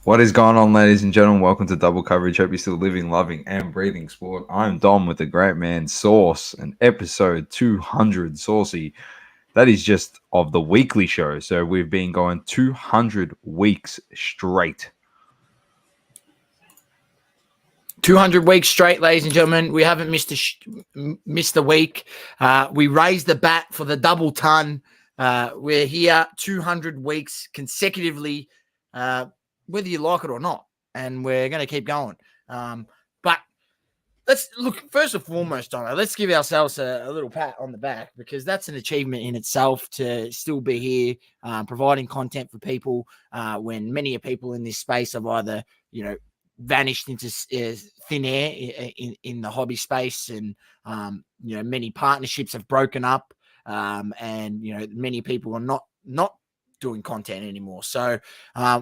What is going on, ladies and gentlemen? Welcome to Double Coverage. Hope you're still living, loving, and breathing sport. I'm Dom with the great man Sauce, and episode 200 Saucy. That is just of the weekly show. So we've been going 200 weeks straight. 200 weeks straight, ladies and gentlemen. We haven't missed a week. We raised the bat for the double ton. We're here 200 weeks consecutively, whether you like it or not, and we're going to keep going. But let's look, first and foremost, Donna, let's give ourselves a little pat on the back, because that's an achievement in itself to still be here, providing content for people when many people in this space have either, vanished into thin air in the hobby space, and many partnerships have broken up, and many people are not doing content anymore. So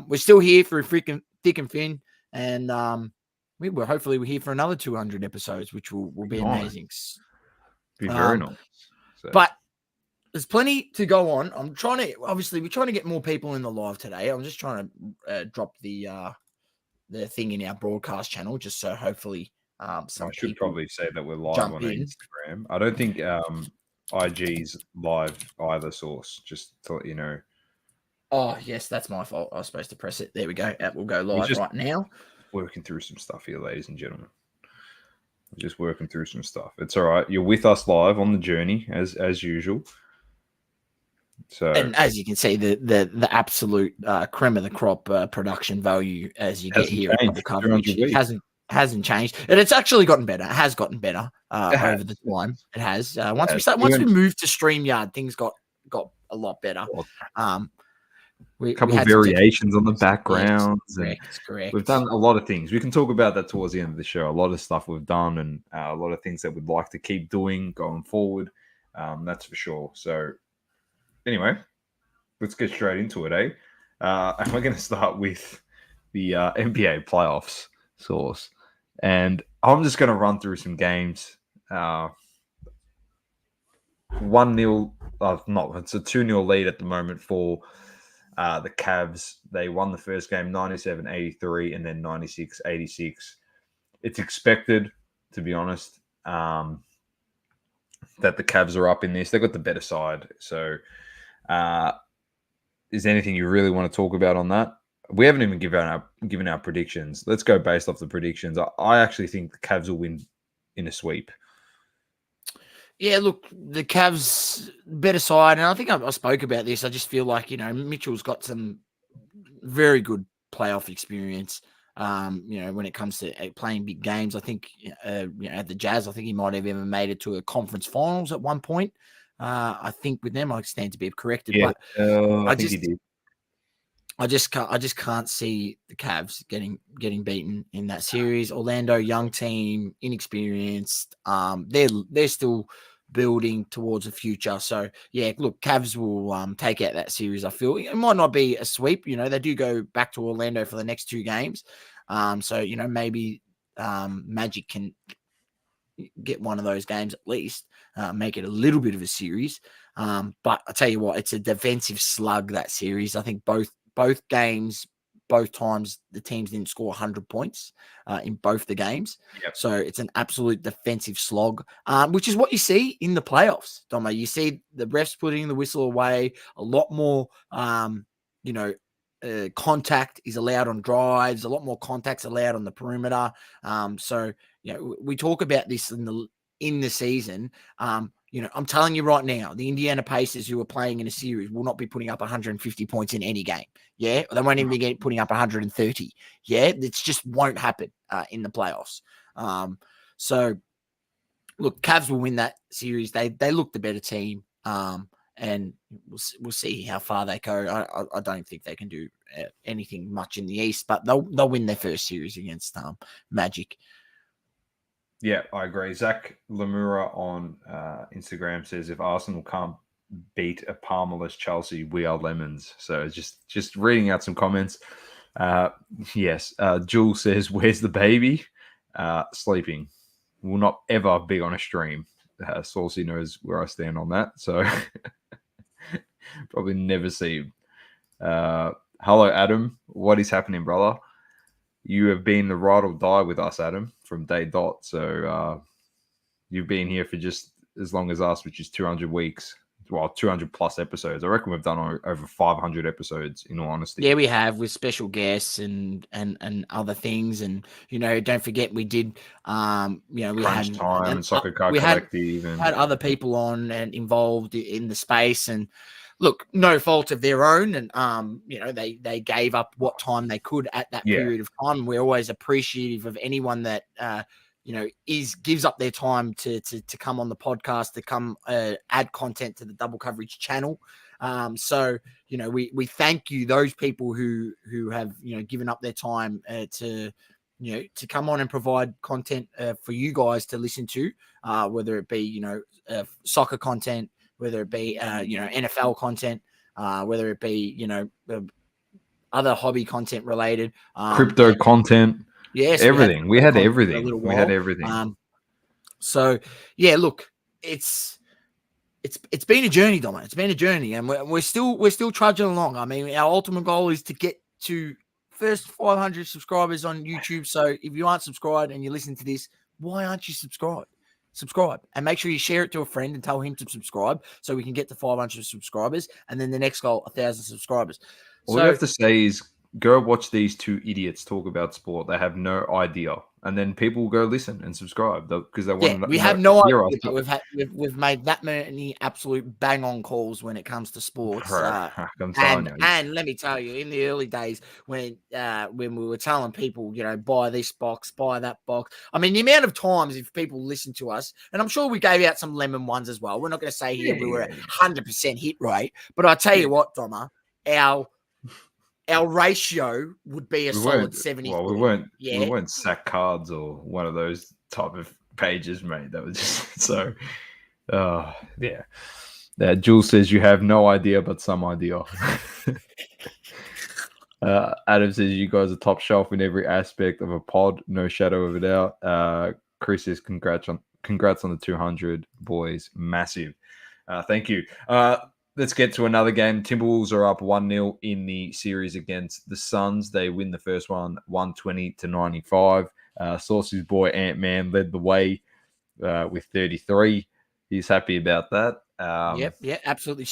we're still here for a freaking thick and thin, and hopefully we're here for another 200 episodes, which will be amazing. Be very nice. So. But there's plenty to go on. We're trying to get more people in the live today. I'm just trying to drop the thing in our broadcast channel, just so hopefully I should probably say that we're live on Instagram. I don't think IG's live either, Source, just to let you know. Oh, yes, that's my fault. I was supposed to press it. There we go. We'll go live right now. Working through some stuff here, ladies and gentlemen. We're just working through some stuff. It's all right. You're with us live on the journey, as usual. So, and as you can see, the absolute creme of the crop production value as you get here at Double Coverage hasn't changed, and it's actually gotten better. It has gotten better over the time. It has. Once we moved to StreamYard, things got a lot better. A couple of variations on the backgrounds. Yes, correct. We've done a lot of things. We can talk about that towards the end of the show. A lot of stuff we've done, and a lot of things that we'd like to keep doing going forward. That's for sure. So anyway, let's get straight into it, eh? And we're going to start with the NBA playoffs, Source. And I'm just going to run through some games. 1-0, it's a 2-0 lead at the moment for the Cavs. They won the first game 97-83 and then 96-86. It's expected, to be honest, that the Cavs are up in this. They've got the better side. So is there anything you really want to talk about on that? We haven't even given our predictions. Let's go based off the predictions. I actually think the Cavs will win in a sweep. Yeah, look, the Cavs better side, and I think I spoke about this. I just feel like Mitchell's got some very good playoff experience. When it comes to playing big games, I think at the Jazz, I think he might have even made it to a conference finals at one point. I think with them, I stand to be corrected. Yeah, but I think he did. I just can't see the Cavs getting beaten in that series. Orlando, young team, inexperienced. They're still building towards a future. So yeah, look, Cavs will take out that series. I feel it might not be a sweep. They do go back to Orlando for the next two games. So maybe Magic can get one of those games at least, make it a little bit of a series. But I tell you what, it's a defensive slug, that series. I think both games, both times the teams didn't score 100 points in both the games. Yep. So it's an absolute defensive slog, which is what you see in the playoffs, Domo. You see the refs putting the whistle away, a lot more, contact is allowed on drives, a lot more contacts allowed on the perimeter. So we talk about this in the season. I'm telling you right now, the Indiana Pacers, who are playing in a series, will not be putting up 150 points in any game. Yeah, they won't even be putting up 130. Yeah, it just won't happen in the playoffs. So look, Cavs will win that series. They look the better team, and we'll see how far they go. I don't think they can do anything much in the East, but they'll win their first series against Magic. Yeah, I agree. Zach Lemura on Instagram says, if Arsenal can't beat a Palmerless Chelsea, we are lemons. So just reading out some comments. Yes, Jules says, where's the baby? Sleeping. Will not ever be on a stream. Saucy knows where I stand on that. So probably never see him. Hello, Adam. What is happening, brother? you have been the ride or die with us, Adam, from day dot. So you've been here for just as long as us, which is 200 weeks. Well, 200 plus episodes. I reckon we've done over 500 episodes, in all honesty. Yeah, we have, with special guests and other things. And, don't forget we did, we Crunch Time and Soccer Car we Collective. had other people on and involved in the space. And look, no fault of their own. And, they gave up what time they could at that period of time. We're always appreciative of anyone that, gives up their time to come on the podcast, to come add content to the Double Coverage channel. So, we thank you, those people who have, given up their time to come on and provide content for you guys to listen to, whether it be, soccer content, whether it be, NFL content, whether it be, other hobby content related, crypto content. Yes, everything. We had everything. We had everything. So yeah, look, it's been a journey, Dom. It's been a journey, and we're still trudging along. I mean, our ultimate goal is to get to first 500 subscribers on YouTube. So if you aren't subscribed and you listen to this, why aren't you subscribed? Subscribe, and make sure you share it to a friend and tell him to subscribe, so we can get to 500 subscribers, and then the next goal, 1,000 subscribers. All you have to say is, go watch these two idiots talk about sport. They have no idea, and then people will go listen and subscribe because they want to. We have no idea, but we've made that many absolute bang on calls when it comes to sports. And let me tell you, in the early days when we were telling people, buy this box, buy that box. I mean, the amount of times if people listen to us, and I'm sure we gave out some lemon ones as well. We're not going to say here we were 100% hit rate, but I tell you what, Doma, our ratio would be a solid 70. Well, we weren't sack cards or one of those type of pages, mate. That was just so. Yeah. Jules says you have no idea, but some idea. Adam says you guys are top shelf in every aspect of a pod, no shadow of a doubt. Chris says congrats on the 200, boys, massive. Thank you. Let's get to another game. Timberwolves are up 1-0 in the series against the Suns. They win the first one 120-95. Saucy's boy Ant-Man led the way with 33. He's happy about that. Yep, absolutely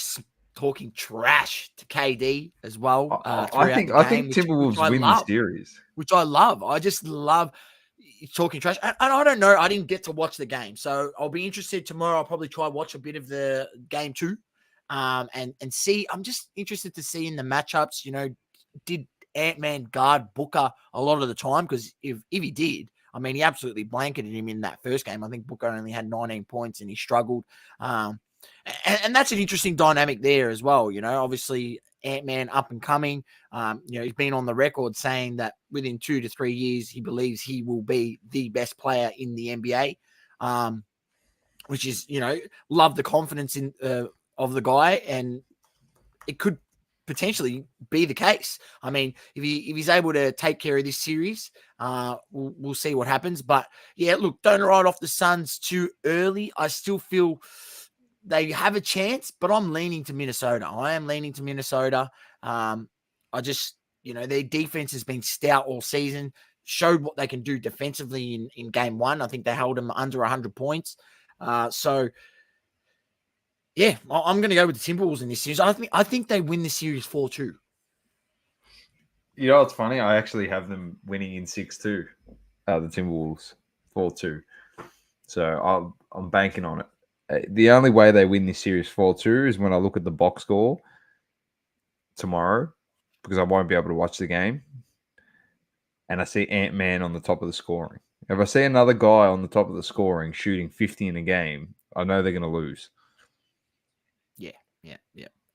talking trash to KD as well. I think Timberwolves win the series, which I love. I just love talking trash. And I don't know. I didn't get to watch the game, so I'll be interested tomorrow. I'll probably try watch a bit of the game too. And see, I'm just interested to see in the matchups, did Ant-Man guard Booker a lot of the time? Because if he did, I mean, he absolutely blanketed him in that first game. I think Booker only had 19 points and he struggled. And that's an interesting dynamic there as well. Obviously Ant-Man up and coming. He's been on the record saying that within 2 to 3 years, he believes he will be the best player in the NBA, which is, love the confidence in of the guy, and it could potentially be the case. I mean, if he's able to take care of this series, we'll see what happens. But yeah, look, don't write off the Suns too early. I still feel they have a chance, but I'm leaning to Minnesota. I am leaning to Minnesota. I just, their defense has been stout all season, showed what they can do defensively in game one. I think they held them under 100 points. So yeah, I'm going to go with the Timberwolves in this series. I think they win the series 4-2. It's funny. I actually have them winning in 6-2. The Timberwolves 4-2. So I'm banking on it. The only way they win this series 4-2 is when I look at the box score tomorrow, because I won't be able to watch the game, and I see Ant-Man on the top of the scoring. If I see another guy on the top of the scoring shooting 50 in a game, I know they're going to lose. Yeah.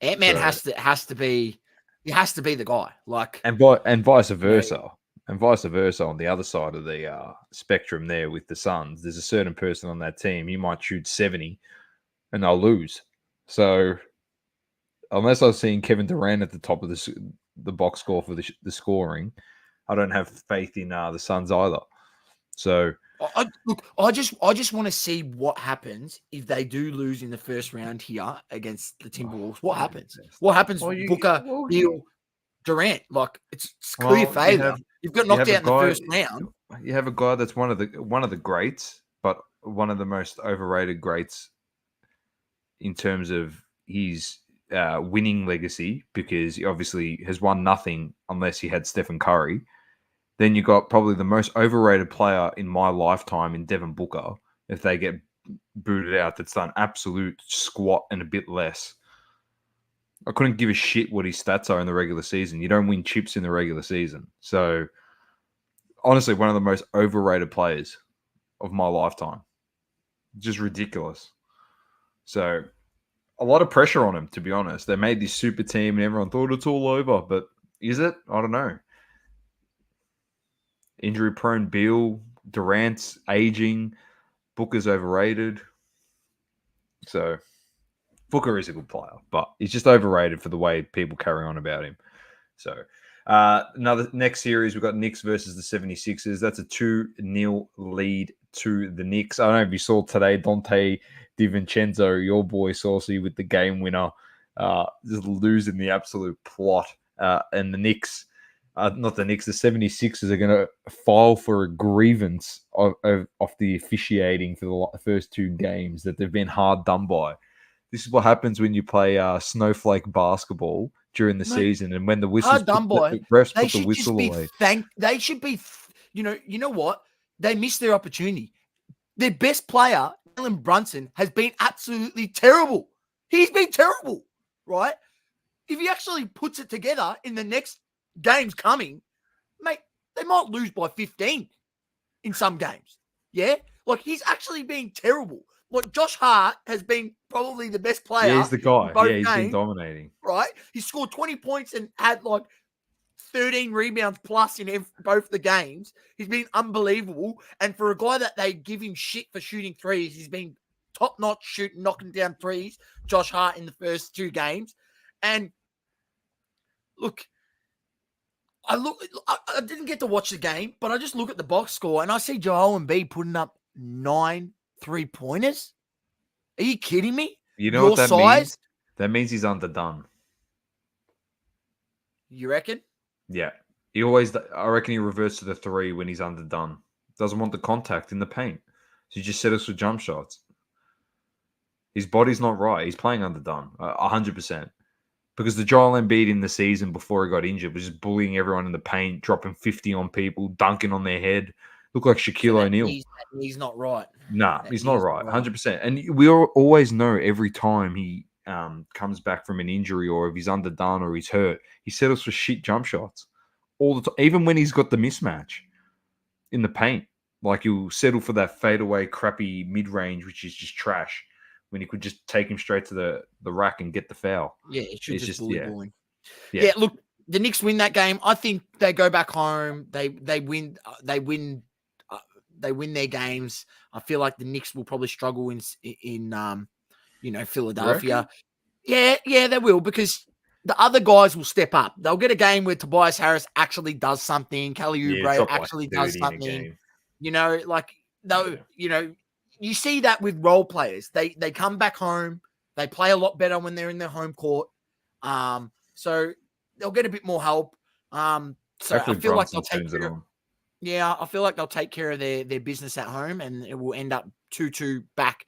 Ant-Man has to be the guy. And vice versa. And vice versa on the other side of the spectrum there with the Suns. There's a certain person on that team, you might shoot 70 and they'll lose. So unless I've seen Kevin Durant at the top of the box score for the scoring, I don't have faith in the Suns either. So I just want to see what happens if they do lose in the first round here against the Timberwolves. What happens? What happens? Booker, Beal. Durant. Like it's clear Well, failure. You've got you knocked have a out in the guy. first round. You have a guy that's one of the greats, but one of the most overrated greats in terms of his winning legacy, because he obviously has won nothing unless he had Stephen Curry. Then you got probably the most overrated player in my lifetime in Devin Booker. If they get booted out, that's done absolute squat and a bit less. I couldn't give a shit what his stats are in the regular season. You don't win chips in the regular season. So honestly, one of the most overrated players of my lifetime. Just ridiculous. So a lot of pressure on him, to be honest. They made this super team and everyone thought it's all over, but is it? I don't know. Injury prone Beal, Durant's aging, Booker's overrated. So Booker is a good player, but he's just overrated for the way people carry on about him. So another next series, we've got Knicks versus the 76ers. That's a 2-0 lead to the Knicks. I don't know if you saw today, Dante DiVincenzo, your boy Saucy, with the game winner, just losing the absolute plot. And the Knicks, not the Knicks, the 76ers are going to file for a grievance of the officiating for the first two games that they've been hard done by. This is what happens when you play snowflake basketball during the season, and when the whistles Hard done by. the refs They put the should whistle just be away. They should be. You know what? They missed their opportunity. Their best player, Jalen Brunson, has been absolutely terrible. He's been terrible, right? If he actually puts it together in the next games coming, mate, they might lose by 15 in some games. Yeah, like he's actually been terrible. Like Josh Hart has been probably the best player. Yeah, he's the guy. In both Yeah, he's games, been dominating. right? He scored 20 points and had like 13 rebounds plus in both the games. He's been unbelievable. And for a guy that they give him shit for shooting threes, he's been top-notch shooting, knocking down threes, Josh Hart in the first two games. And look, I didn't get to watch the game, but I just look at the box score and I see Joel Embiid putting up 9 3-pointers. Are you kidding me? You know Your what that size? means? That means he's underdone. You reckon? Yeah. I reckon he reverts to the 3 when he's underdone. Doesn't want the contact in the paint. So he just settles for jump shots. His body's not right. He's playing underdone, 100%. Because the Joel Embiid in the season before he got injured was just bullying everyone in the paint, dropping 50 on people, dunking on their head. Looked like Shaquille O'Neal. He's not right. Nah, he's not right, 100%. And we always know every time he comes back from an injury, or if he's underdone or he's hurt, he settles for shit jump shots all the time. Even when he's got the mismatch in the paint, like he'll settle for that fadeaway, crappy mid-range, which is just trash, when he could just take him straight to the rack and get the foul. Yeah, it should just bully balling. Yeah, look, the Knicks win that game. I think they go back home. They win. They win their games. I feel like the Knicks will probably struggle in Philadelphia. Yeah, they will, because the other guys will step up. They'll get a game where Tobias Harris actually does something. Kelly Oubre actually does something. You see that with role players. They come back home. They play a lot better when they're in their home court. So they'll get a bit more help. So hopefully I feel like they'll take care of, I feel like they'll take care of their business at home, and it will end up 2-2 back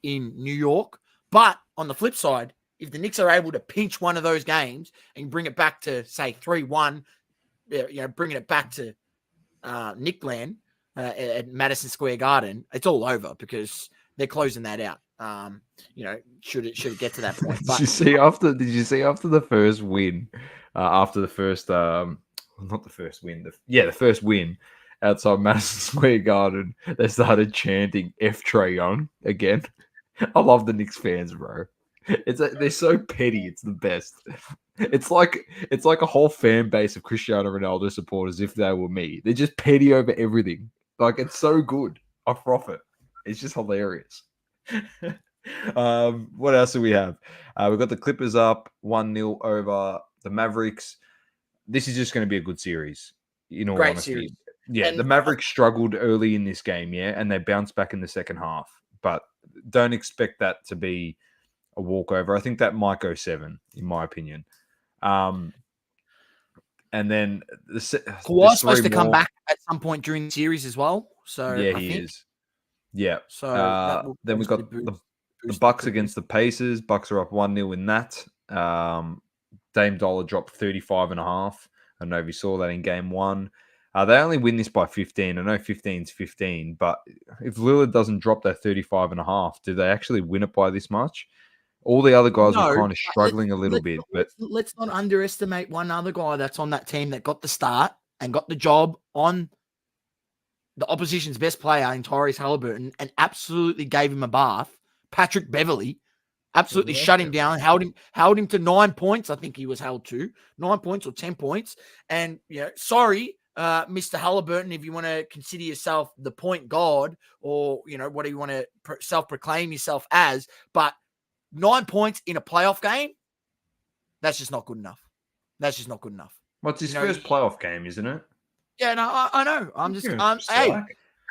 in New York. But on the flip side, if the Knicks are able to pinch one of those games and bring it back to, say, 3-1, bringing it back to Nickland at Madison Square Garden, it's all over, because they're closing that out. Should it get to that point? But, did you see after the first win, after the first not the first win, the first win outside Madison Square Garden, they started chanting F Trae Young again. I love the Knicks fans, bro. They're so petty. It's the best. It's like a whole fan base of Cristiano Ronaldo supporters if they were me. They're just petty over everything. Like, it's so good. I froth it. It's just hilarious. What else do we have? We've got the Clippers up 1-0 over the Mavericks. This is just going to be a good series, in all honesty. Series. Yeah, the Mavericks struggled early in this game, and they bounced back in the second half. But don't expect that to be a walkover. I think that might go 7, in my opinion. And then there's Kawhi's three supposed to come more. back at some point during the series as well. So Yeah, I he think is. Yeah. so that will Then we obviously got the boost Bucks could boost. against the Pacers. Bucks are up 1-0 in that. Dame Dollar dropped 35.5. I don't know if you saw that in game one. They only win this by 15. I know 15 is 15, but if Lillard doesn't drop that 35.5, do they actually win it by this much? All the other guys were No, kind of but struggling a little bit, but let's not underestimate one other guy that's on that team that got the start and got the job on the opposition's best player in Tyrese Halliburton and absolutely gave him a bath. Patrick Beverly absolutely shut him down, held him to 9 points. I think he was held to 9 points or 10 points. And sorry, Mr. Halliburton, if you want to consider yourself the point god or what do you want to self-proclaim yourself as, but 9 points in a playoff game, that's just not good enough. That's just not good enough. what's his first playoff game, isn't it? Yeah, no, I know. I'm just,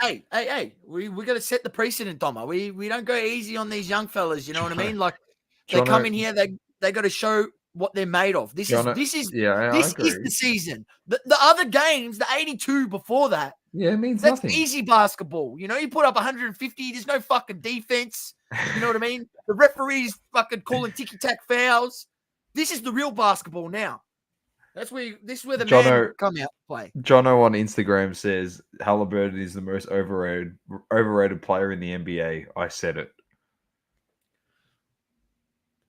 hey, we got to set the precedent, Doma. We don't go easy on these young fellas. You know what I mean? Like they come in here, they got to show what they're made of. This is the season. The other games, the 82 before that, it means that's nothing. easy basketball. You put up 150. There's no fucking defense. You know what I mean? The referees fucking calling ticky-tack fouls. This is the real basketball now. This is where the men come out to play. Jono on Instagram says Halliburton is the most overrated player in the NBA. I said it.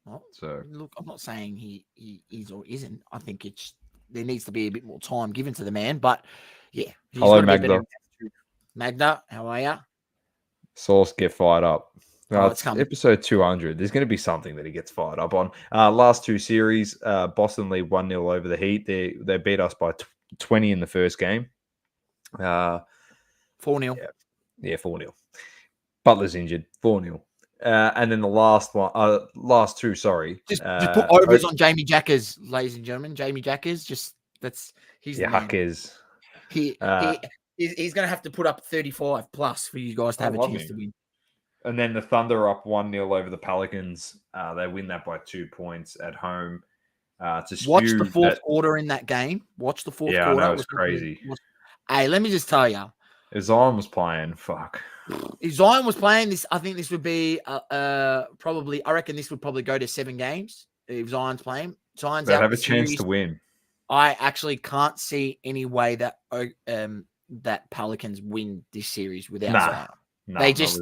Well, so look, I'm not saying he is or isn't. I think there needs to be a bit more time given to the man. But yeah, he's hello, Magda. Magda, how are you? Sauce, get fired up. It's coming. Episode 200. There's going to be something that he gets fired up on. Last two series, Boston lead 1-0 over the Heat. They beat us by 20 in the first game. 4-0. Yeah, 4-0. Butler's injured. 4-0. And then the last two, sorry. Just put overs on Jamie Jackers, ladies and gentlemen. Jamie Jackers, he's the man. Huckers. He's going to have to put up 35 plus for you guys to have a chance to win. And then the Thunder up 1-0 over the Pelicans. They win that by 2 points at home. Watch the fourth quarter in that game. Watch the fourth quarter. Yeah, it was crazy. Hey, let me just tell you. If Zion was playing, fuck. If Zion was playing this, I think this would be probably. I reckon this would probably go to 7 games if Zion's playing. Zion's out. They have a chance to win. I actually can't see any way that that Pelicans win this series without Zion. No, they just,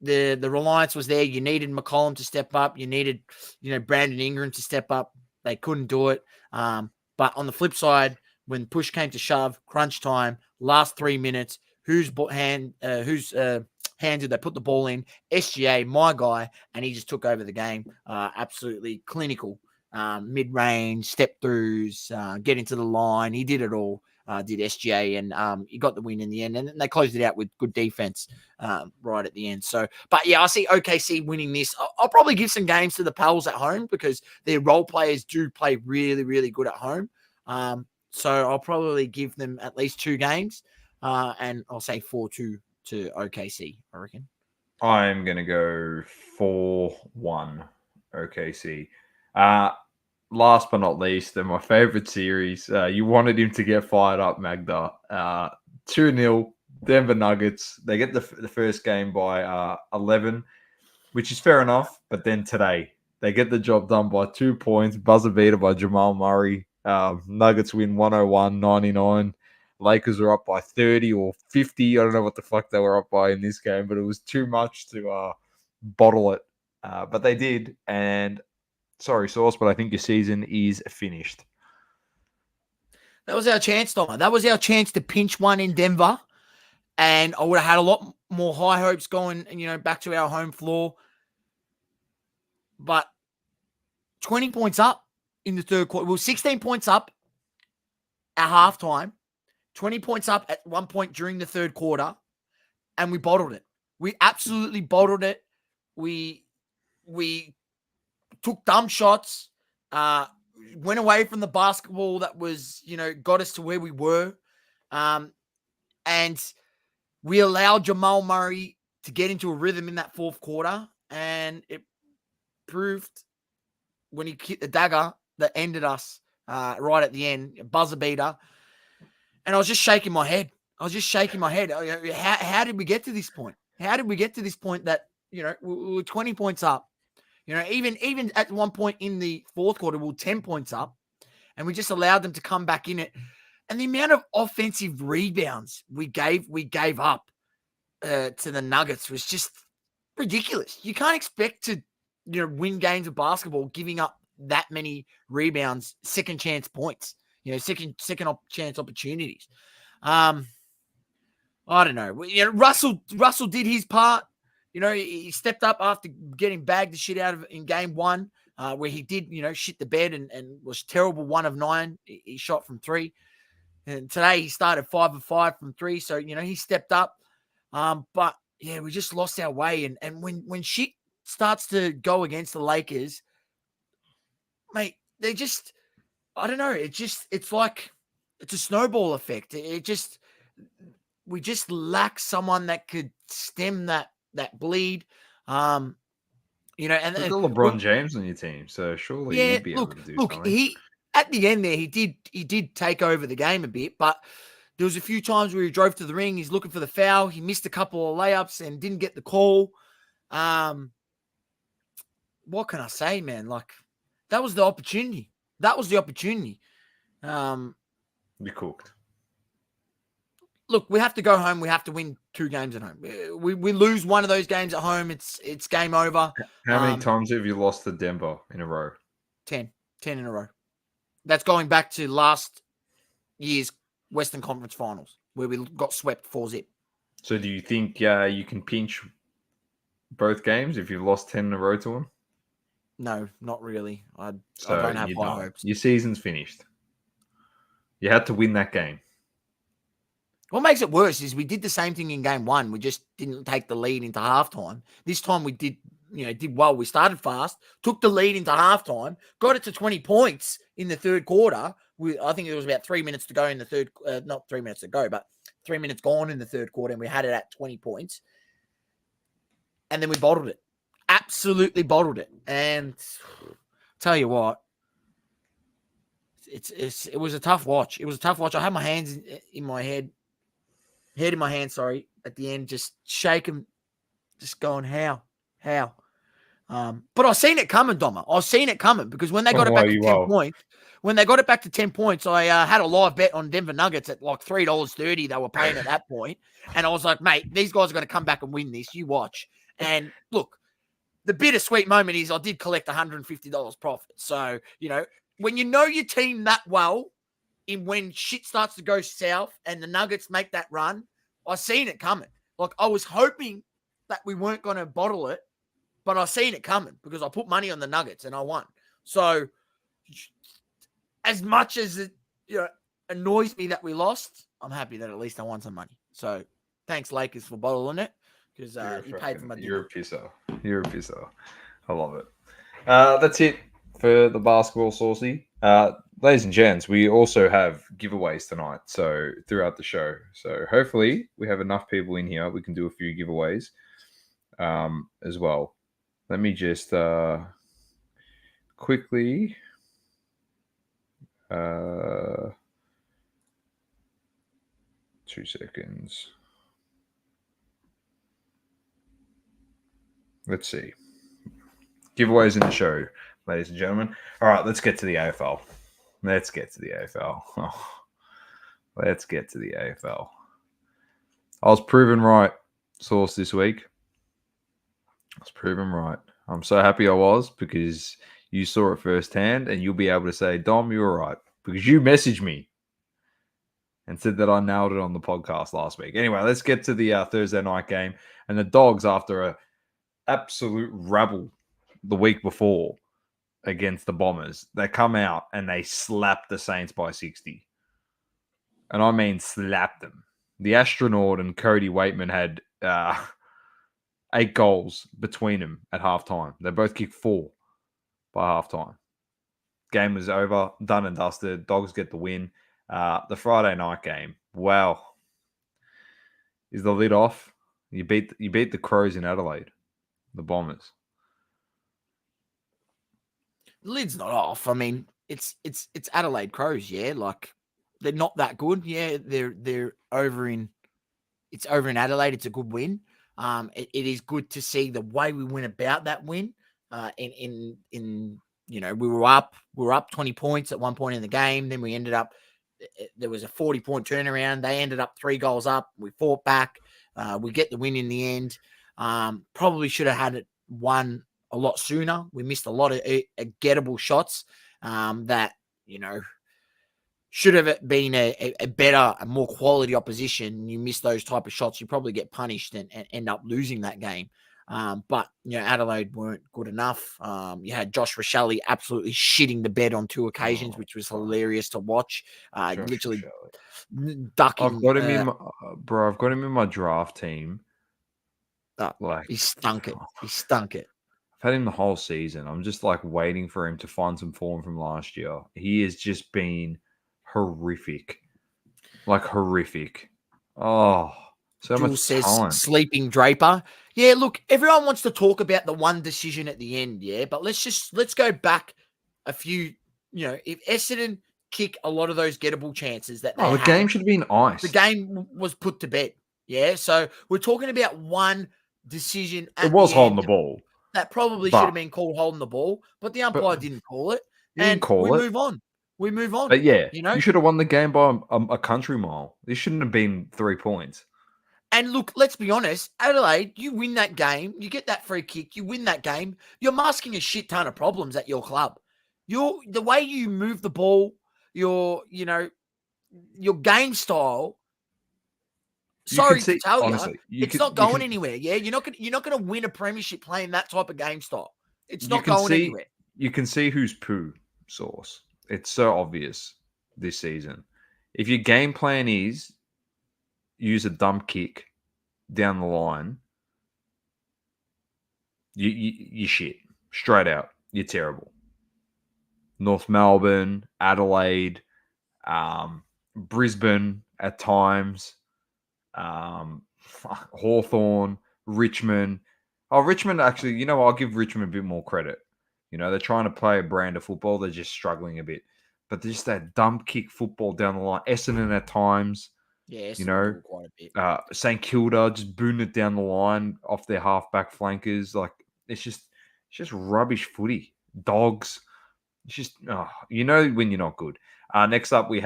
the reliance was there. You needed McCollum to step up. You needed, Brandon Ingram to step up. They couldn't do it. But on the flip side, when push came to shove, crunch time, last 3 minutes, whose hand did they put the ball in? SGA, my guy, and he just took over the game. Absolutely clinical. Mid-range, step-throughs, get into the line. He did it all. Did SGA, and he got the win in the end. And they closed it out with good defense right at the end. So, but yeah, I see OKC winning this. I'll probably give some games to the Pels at home because their role players do play really, really good at home. So I'll probably give them at least 2 games, and I'll say 4-2 to OKC, I reckon. I'm going to go 4-1 OKC. Last but not least, they're my favorite series. You wanted him to get fired up, Magda. 2-0, Denver Nuggets. They get the first game by 11, which is fair enough. But then today, they get the job done by 2 points. Buzzer beater by Jamal Murray. Nuggets win 101-99. Lakers are up by 30 or 50. I don't know what the fuck they were up by in this game, but it was too much to bottle it. But they did, and sorry, Sauce, but I think your season is finished. That was our chance, Dom. That was our chance to pinch one in Denver, and I would have had a lot more high hopes going, back to our home floor. But 20 points up in the third quarter. We were 16 points up at halftime, 20 points up at one point during the third quarter, and we bottled it. We absolutely bottled it. We took dumb shots, went away from the basketball that was, got us to where we were. And we allowed Jamal Murray to get into a rhythm in that fourth quarter. And it proved when he hit the dagger that ended us right at the end, a buzzer beater. And I was just shaking my head. How did we get to this point? How did we get to this point that, we were 20 points up? Even at one point in the fourth quarter, we were 10 points up, and we just allowed them to come back in it. And the amount of offensive rebounds we gave up to the Nuggets was just ridiculous. You can't expect to, win games of basketball giving up that many rebounds, second chance points, second chance opportunities. I don't know. Russell did his part. He stepped up after getting bagged the shit out of in game one, where he did, shit the bed and was terrible. 1 of 9. He shot from 3. And today he started 5 of 5 from 3. So, he stepped up. But yeah, we just lost our way. And when shit starts to go against the Lakers, mate, they just, I don't know. It's like, it's a snowball effect. We just lack someone that could stem that bleed. And You've got LeBron James on your team, so surely you'd be able to do something. He at the end there, he did take over the game a bit, but there was a few times where he drove to the ring. He's looking for the foul. He missed a couple of layups and didn't get the call. What can I say, man? Like, that was the opportunity. You cooked. Look, we have to go home. We have to win 2 games at home. We lose one of those games at home, it's game over. How many times have you lost to Denver in a row? 10 in a row. That's going back to last year's Western Conference Finals, where we got swept 4-0. So do you think you can pinch both games if you've lost 10 in a row to them? No, not really. I don't have high hopes. Your season's finished. You had to win that game. What makes it worse is we did the same thing in game 1. We just didn't take the lead into halftime. This time we did well. We started fast, took the lead into halftime, got it to 20 points in the third quarter. I think it was about 3 minutes to go in the third, not 3 minutes to go, but 3 minutes gone in the third quarter, and we had it at 20 points. And then we bottled it. Absolutely bottled it. And tell you what, it was a tough watch. I had my hands in my head in my hand, at the end, just shaking, just going, how? But I seen it coming, Doma. I seen it coming, because when they got it back to 10 points, I had a live bet on Denver Nuggets at like $3.30 they were paying at that point. And I was like, mate, these guys are going to come back and win this. You watch. And look, the bittersweet moment is I did collect $150 profit. So, when you know your team that well, when shit starts to go south and the Nuggets make that run, I seen it coming. Like, I was hoping that we weren't going to bottle it, but I seen it coming because I put money on the Nuggets and I won. So, as much as it annoys me that we lost, I'm happy that at least I won some money. So, thanks, Lakers, for bottling it, because you paid for my dinner. You're a pisser. I love it. That's it for the basketball saucy. Ladies and gents, we also have giveaways tonight, so throughout the show. So hopefully we have enough people in here. We can do a few giveaways as well. Let me just quickly 2 seconds. Let's see. Giveaways in the show, ladies and gentlemen. All right, let's get to the AFL. Let's get to the AFL. I was proven right, Source, this week. I was proven right. I'm so happy I was, because you saw it firsthand, and you'll be able to say, Dom, you were right, because you messaged me and said that I nailed it on the podcast last week. Anyway, let's get to the Thursday night game. And the Dogs, after an absolute rabble the week before against the Bombers, they come out and they slap the Saints by 60. And I mean slap them. The Astronaut and Cody Waitman had 8 goals between them at halftime. They both kicked 4 by halftime. Game was over, done and dusted. Dogs get the win. The Friday night game, wow. Is the lid off? You beat the Crows in Adelaide, the Bombers. The lid's not off. I mean, it's Adelaide Crows, yeah. Like they're not that good. Yeah, they're over in over in Adelaide. It's a good win. It is good to see the way we went about that win. In we were up 20 points at one point in the game. Then we ended up there was a 40-point turnaround. They ended up 3 goals up. We fought back. We get the win in the end. Probably should have had it won a lot sooner. We missed a lot of gettable shots that should have been a better, a more quality opposition. You miss those type of shots, you probably get punished and end up losing that game. But Adelaide weren't good enough. You had Josh Rochelle absolutely shitting the bed on 2 occasions, which was hilarious to watch. Literally ducking. I've got him in bro. I've got him in my draft team. He stunk it. He stunk it. I've had him the whole season. I'm just like waiting for him to find some form from last year. He has just been horrific. Like horrific. Oh, so Jules much says talent. Sleeping Draper. Yeah, look, everyone wants to talk about the one decision at the end, yeah, but let's go back a few. If Essendon kick a lot of those gettable chances that they the had, game should have been iced. The game was put to bed. Yeah, so we're talking about one decision. It was holding the ball. That probably should have been called holding the ball, but the umpire didn't call it. And we move on. We move on. But yeah, you should have won the game by a country mile. This shouldn't have been 3 points. And look, let's be honest, Adelaide, you win that game, you get that free kick, you win that game, you're masking a shit ton of problems at your club. The way you move the ball, your game style. Sorry to tell you, it's not going anywhere. Yeah, you're not going to win a premiership playing that type of game style. It's not going anywhere. You can see who's poo source. It's so obvious this season. If your game plan is use a dump kick down the line, you shit. Straight out. You're terrible. North Melbourne, Adelaide, Brisbane at times, Hawthorn, Richmond. Oh, Richmond actually, I'll give Richmond a bit more credit. They're trying to play a brand of football. They're just struggling a bit. But just that dump kick football down the line. Essendon at times. Yeah, quite a bit. St Kilda just booting it down the line off their halfback flankers. Like it's just rubbish footy. Dogs. It's just when you're not good. Next up we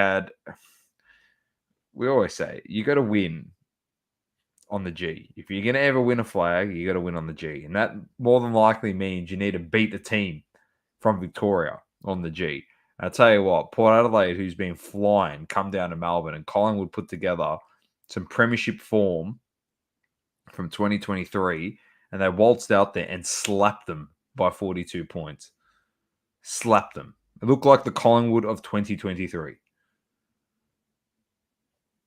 always say you got to win on the G. If you're going to ever win a flag, you got to win on the G. And that more than likely means you need to beat the team from Victoria on the G. And I'll tell you what, Port Adelaide, who's been flying, come down to Melbourne, and Collingwood put together some premiership form from 2023, and they waltzed out there and slapped them by 42 points. Slapped them. It looked like the Collingwood of 2023.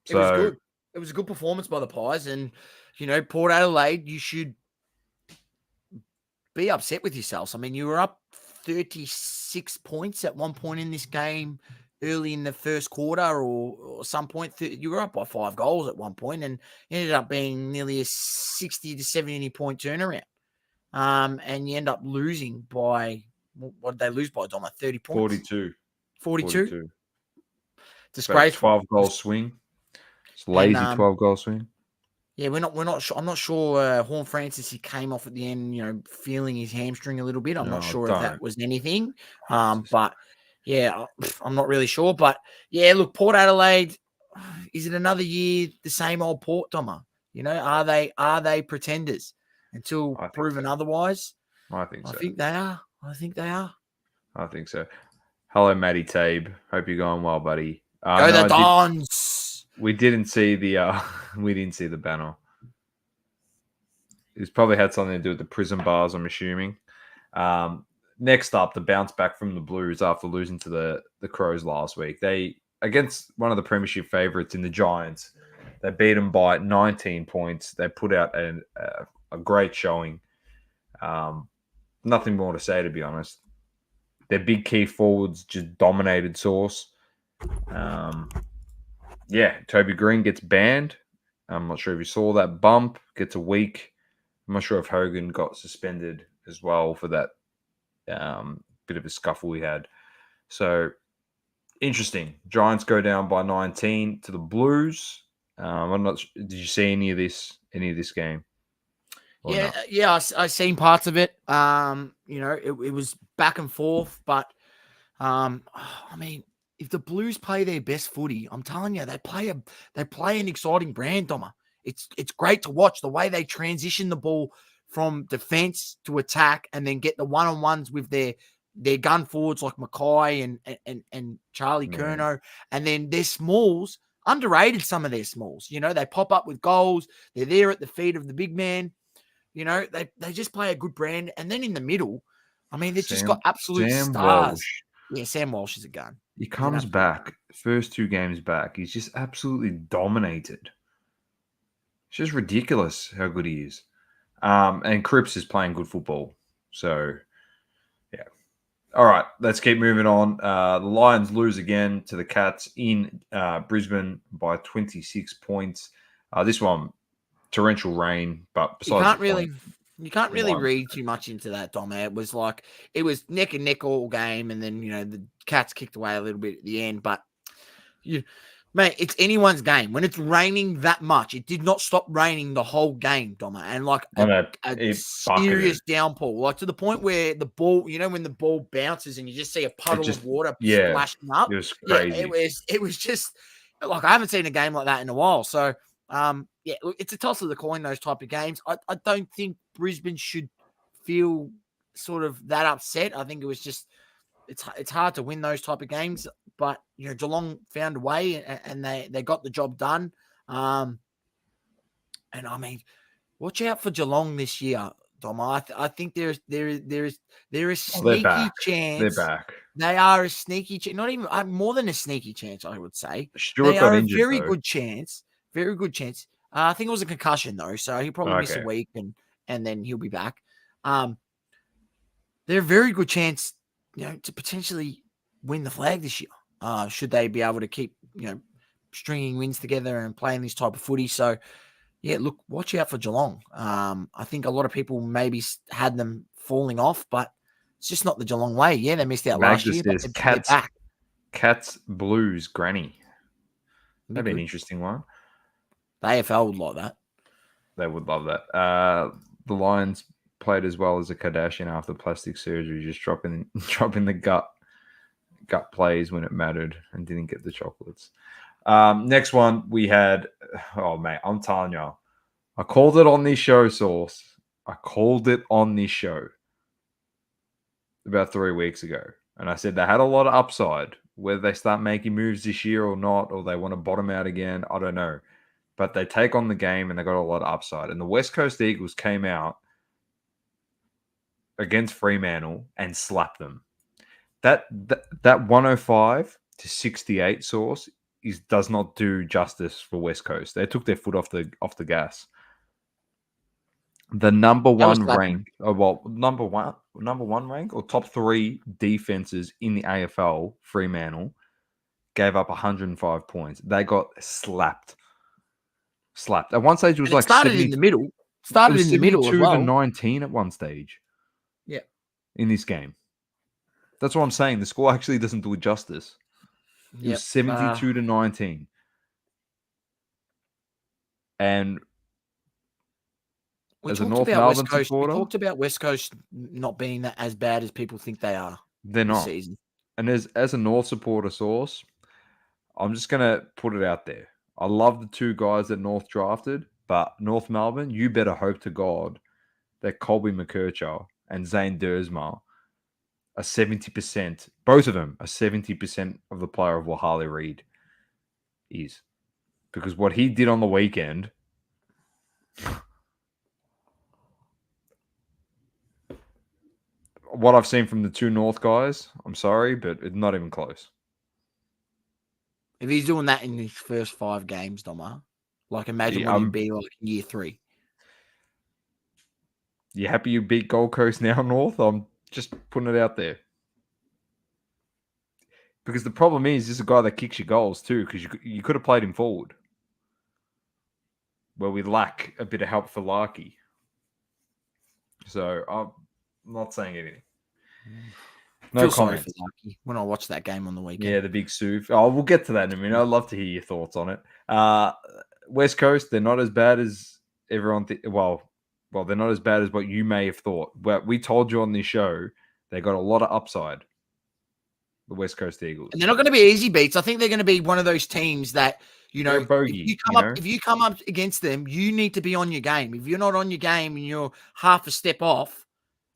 It was good. It was a good performance by the Pies, and Port Adelaide, you should be upset with yourselves. I mean, you were up 36 points at one point in this game, early in the first quarter, or some point. You were up by 5 goals at one point, and ended up being nearly a 60 to 70 point turnaround. And you end up losing by what did they lose by? Dom, 30 points. 42. Disgraceful. 12-goal swing. It's lazy 12-goal swing. Yeah, we're not sure. I'm not sure. Horn Francis, he came off at the end, feeling his hamstring a little bit. I'm not sure if that was anything. But yeah, I'm not really sure. But yeah, look, Port Adelaide, is it another year the same old Port, Doma? Are they pretenders until proven otherwise? I think so. I think they are. I think so. Hello, Matty Tabe. Hope you're going well, buddy. Go the Dons. We didn't see the banner. It's probably had something to do with the prison bars, I'm assuming. Next up, the bounce back from the Blues after losing to the Crows last week. They, against one of the premiership favourites in the Giants, they beat them by 19 points. They put out a great showing. Nothing more to say, to be honest. Their big key forwards just dominated Sauce. Toby Green gets banned. I'm not sure if you saw that bump. Gets a week. I'm not sure if Hogan got suspended as well for that bit of a scuffle we had. So interesting. Giants go down by 19 to the Blues. I'm not. Did you see any of this game? Or Yeah, not? yeah, I seen parts of it. It was back and forth, but I mean, if the Blues play their best footy, I'm telling you, they play an exciting brand, Doma. It's great to watch the way they transition the ball from defense to attack, and then get the one-on-ones with their gun forwards like Mackay and Charlie Yeah. Curnow, and then their smalls. Underrated, some of their smalls. They pop up with goals. They're there at the feet of the big man. They just play a good brand. And then in the middle, I mean, they've just got absolute Sam stars. Walsh. Yeah, Sam Walsh is a gun. He He's an comes absolute back, first 2 games back. He's just absolutely dominated. It's just ridiculous how good he is. And Cripps is playing good football. So, yeah. All right, let's keep moving on. The Lions lose again to the Cats in Brisbane by 26 points. This one, torrential rain, but You besides the can't point, really Lions. read too much into that, Dom. It was neck and neck all game, and then the Cats kicked away a little bit at the end. But mate, it's anyone's game. When it's raining that much, it did not stop raining the whole game, Doma, and like a It serious bucketed. downpour, like to the point where the ball, when the ball bounces and you just see a puddle of water Yeah, splashing up. it was Yeah, crazy. it was just like I haven't seen a game like that in a while. So yeah, it's a toss of the coin, those type of games. I don't think Brisbane should feel sort of that upset. I think it was just it's hard to win those type of games, but Geelong found a way and they got the job done. And I mean, watch out for Geelong this year, Dom. I think there is a sneaky chance. They're back. They are a sneaky chance, not even more than a sneaky chance, I would say. Stuart They got are a injured, very though. good chance. Very good chance. I think it was a concussion though, so he'll probably miss a Okay. week and then he'll be back. They're a very good chance, to potentially win the flag this year. Should they be able to keep, stringing wins together and playing this type of footy. So, yeah, look, watch out for Geelong. I think a lot of people maybe had them falling off, but it's just not the Geelong way. Yeah, they missed out last year, but they're back. Cats Blues Granny. That'd be an Good. interesting one. The AFL would like that. They would love that. The Lions played as well as a Kardashian after plastic surgery, just dropping the gut plays when it mattered and didn't get the chocolates. Next one we had. Oh mate, I'm telling you, I called it on this show, Source. I called it on this show about 3 weeks ago, and I said they had a lot of upside. Whether they start making moves this year or not, or they want to bottom out again, I don't know. But they take on the game and they got a lot of upside. And the West Coast Eagles came out against Fremantle and slapped them. That 105 to 68 Source does not do justice for West Coast. They took their foot off the gas. The number one rank, number one rank or top 3 defenses in the AFL, Fremantle, gave up 105 points. They got slapped. At one stage, it was like started in the middle. Started in the middle as well. 72-19 at one stage. Yeah. In this game. That's what I'm saying. The score actually doesn't do it justice. It was 72-19. And we as a talked North about Melbourne West Coast. supporter, We talked about West Coast not being that as bad as people think they are. They're this not. Season. And as a North supporter, Source, I'm just gonna put it out there. I love the 2 guys that North drafted, but North Melbourne, you better hope to God that Colby McKercher and Zane Dersma are 70%. Both of them are 70% of the player of what Harley Reid is, because what he did on the weekend. What I've seen from the 2 North guys, I'm sorry, but it's not even close. If he's doing that in his first 5 games, Doma, like imagine what he'd be like in year 3. You happy you beat Gold Coast now, North? I'm just putting it out there. Because the problem is, this is a guy that kicks your goals too, because you could have played him forward. Where we lack a bit of help for Larky. So I'm not saying anything. No Feel sorry comments. for Lucky when I watched that game on the weekend. Yeah, the big Sue. Oh, we'll get to that in a minute. I'd love to hear your thoughts on it. West Coast, they're not as bad as everyone. Well, they're not as bad as what you may have thought. But we told you on this show they got a lot of upside. The West Coast Eagles. And they're not going to be easy beats. I think they're going to be one of those teams that, They're a bogey, if you come up against them, you need to be on your game. If you're not on your game and you're half a step off,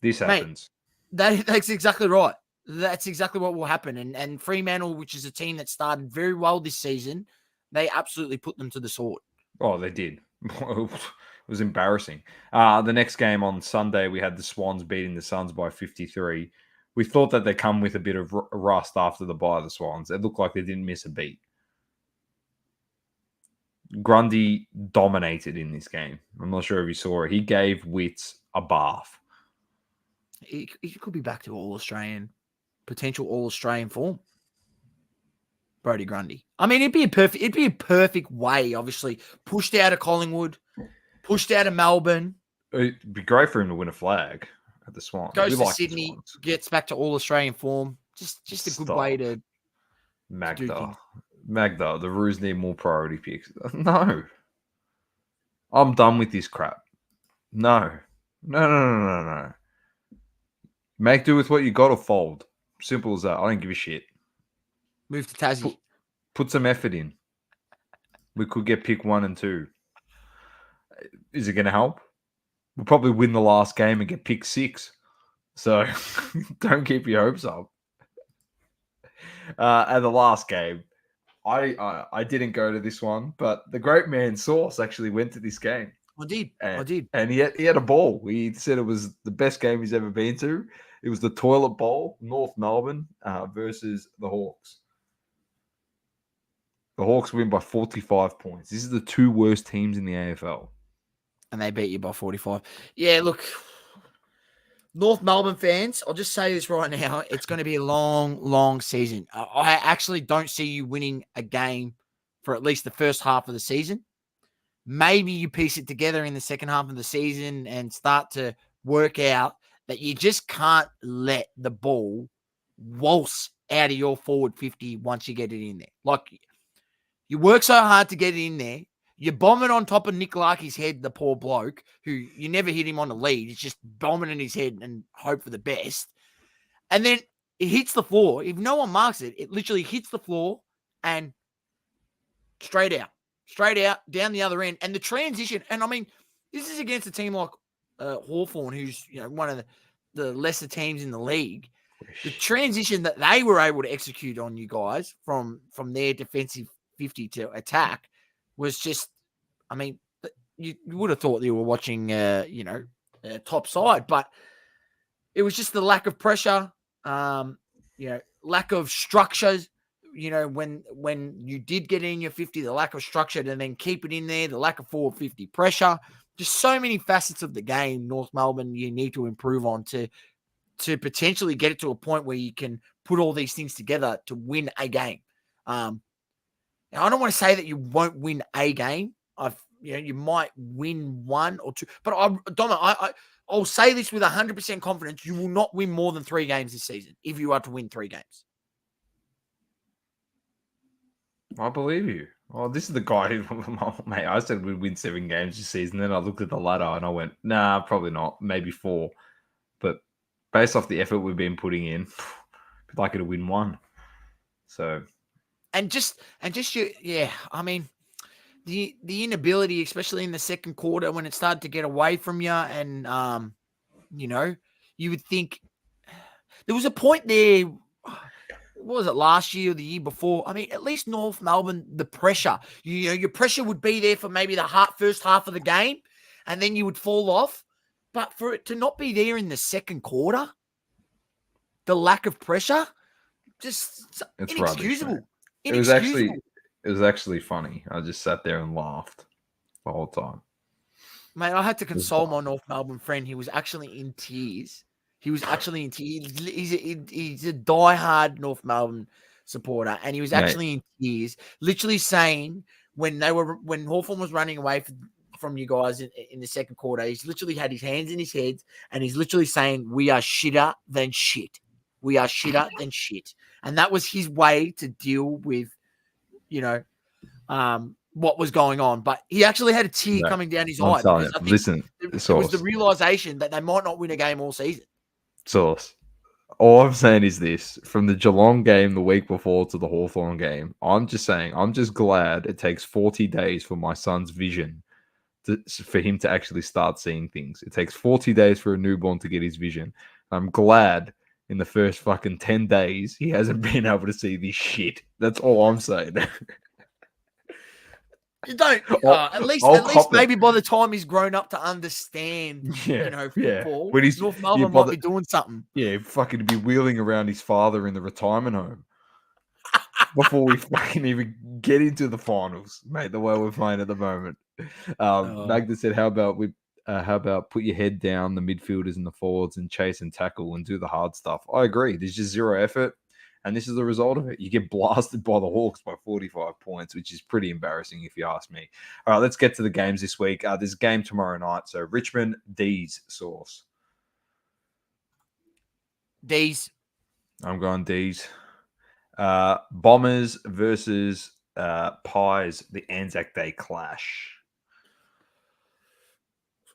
this happens. That's exactly right. That's exactly what will happen. And Fremantle, which is a team that started very well this season, they absolutely put them to the sword. Oh, they did. It was embarrassing. The next game on Sunday, we had the Swans beating the Suns by 53. We thought that they come with a bit of rust after the bye, the Swans. It looked like they didn't miss a beat. Grundy dominated in this game. I'm not sure if you saw it. He gave Witts a bath. He could be back to potential All-Australian form. Brodie Grundy. I mean, it'd be a perfect way, obviously. Pushed out of Collingwood, pushed out of Melbourne. It'd be great for him to win a flag at the Swans. Goes to Sydney, gets back to All-Australian form. Just a good way to Magda, the Roos need more priority picks. No. I'm done with this crap. No. Make do with what you got or fold. Simple as that. I don't give a shit. Move to Tassie. Put some effort in. We could get pick 1 and 2. Is it going to help? We'll probably win the last game and get pick 6. So don't keep your hopes up. And the last game, I didn't go to this one, but the great man Sauce actually went to this game. I did. And he had a ball. He said it was the best game he's ever been to. It was the Toilet Bowl, North Melbourne versus the Hawks. The Hawks win by 45 points. This is the 2 worst teams in the AFL. And they beat you by 45. Yeah, look, North Melbourne fans, I'll just say this right now. It's going to be a long, long season. I actually don't see you winning a game for at least the first half of the season. Maybe you piece it together in the second half of the season and start to work out that you just can't let the ball waltz out of your forward 50 once you get it in there. Like, you work so hard to get it in there. You bomb it on top of Nick Larkey's head, the poor bloke, who you never hit him on the lead. It's just bombing in his head and hope for the best. And then it hits the floor. If no one marks it, it literally hits the floor and straight out, down the other end. And the transition, and I mean, this is against a team like Hawthorn, who's one of the lesser teams in the league. The transition that they were able to execute on you guys from their defensive 50 to attack was just, I mean, you would have thought you were watching, top side, but it was just the lack of pressure, lack of structures. When you did get in your 50, the lack of structure and then keep it in there, the lack of forward 50 pressure, just so many facets of the game, North Melbourne, you need to improve on to potentially get it to a point where you can put all these things together to win a game. Now, I don't want to say that you won't win a game. You might win 1 or 2, but I'll say this with 100% confidence: you will not win more than 3 games this season if you are to win 3 games. I believe you. Well, this is the guy who, mate, I said we'd win 7 games this season. Then I looked at the ladder and I went, nah, probably not. Maybe 4. But based off the effort we've been putting in, I'd like it to win 1. So. I mean, the inability, especially in the second quarter when it started to get away from you, and you would think there was a point there. What was it, last year or the year before? I mean, at least North Melbourne, the pressure, your pressure would be there for maybe the first half of the game, and then you would fall off. But for it to not be there in the second quarter, the lack of pressure, just it's inexcusable. Rubbish, it was actually funny. I just sat there and laughed the whole time. Mate, I had to console my North Melbourne friend. He was actually in tears. He's a diehard North Melbourne supporter, and he was actually in tears, literally saying when Hawthorn was running away from you guys in the second quarter, he's literally had his hands in his head, and he's literally saying, "We are shitter than shit." We are shitter than shit. And that was his way to deal with, what was going on. But he actually had a tear coming down his eye because I think it was the realization that they might not win a game all season. Source. All I'm saying is this: from the Geelong game the week before to the Hawthorn game, I'm just glad it takes 40 days for my son's vision for him to actually start seeing things. It takes 40 days for a newborn to get his vision. I'm glad in the first fucking 10 days he hasn't been able to see this shit. That's all I'm saying. You don't. At least maybe by the time he's grown up to understand, football, North Melbourne might be doing something. Yeah, fucking be wheeling around his father in the retirement home before we fucking even get into the finals, mate. The way we're playing at the moment. Magda said, "How about put your head down, the midfielders and the forwards, and chase and tackle and do the hard stuff?" I agree. There's just zero effort. And this is the result of it. You get blasted by the Hawks by 45 points, which is pretty embarrassing if you ask me. All right, let's get to the games this week. There's a game tomorrow night. So Richmond, D's, Source. D's. I'm going D's. Bombers versus Pies, the Anzac Day clash.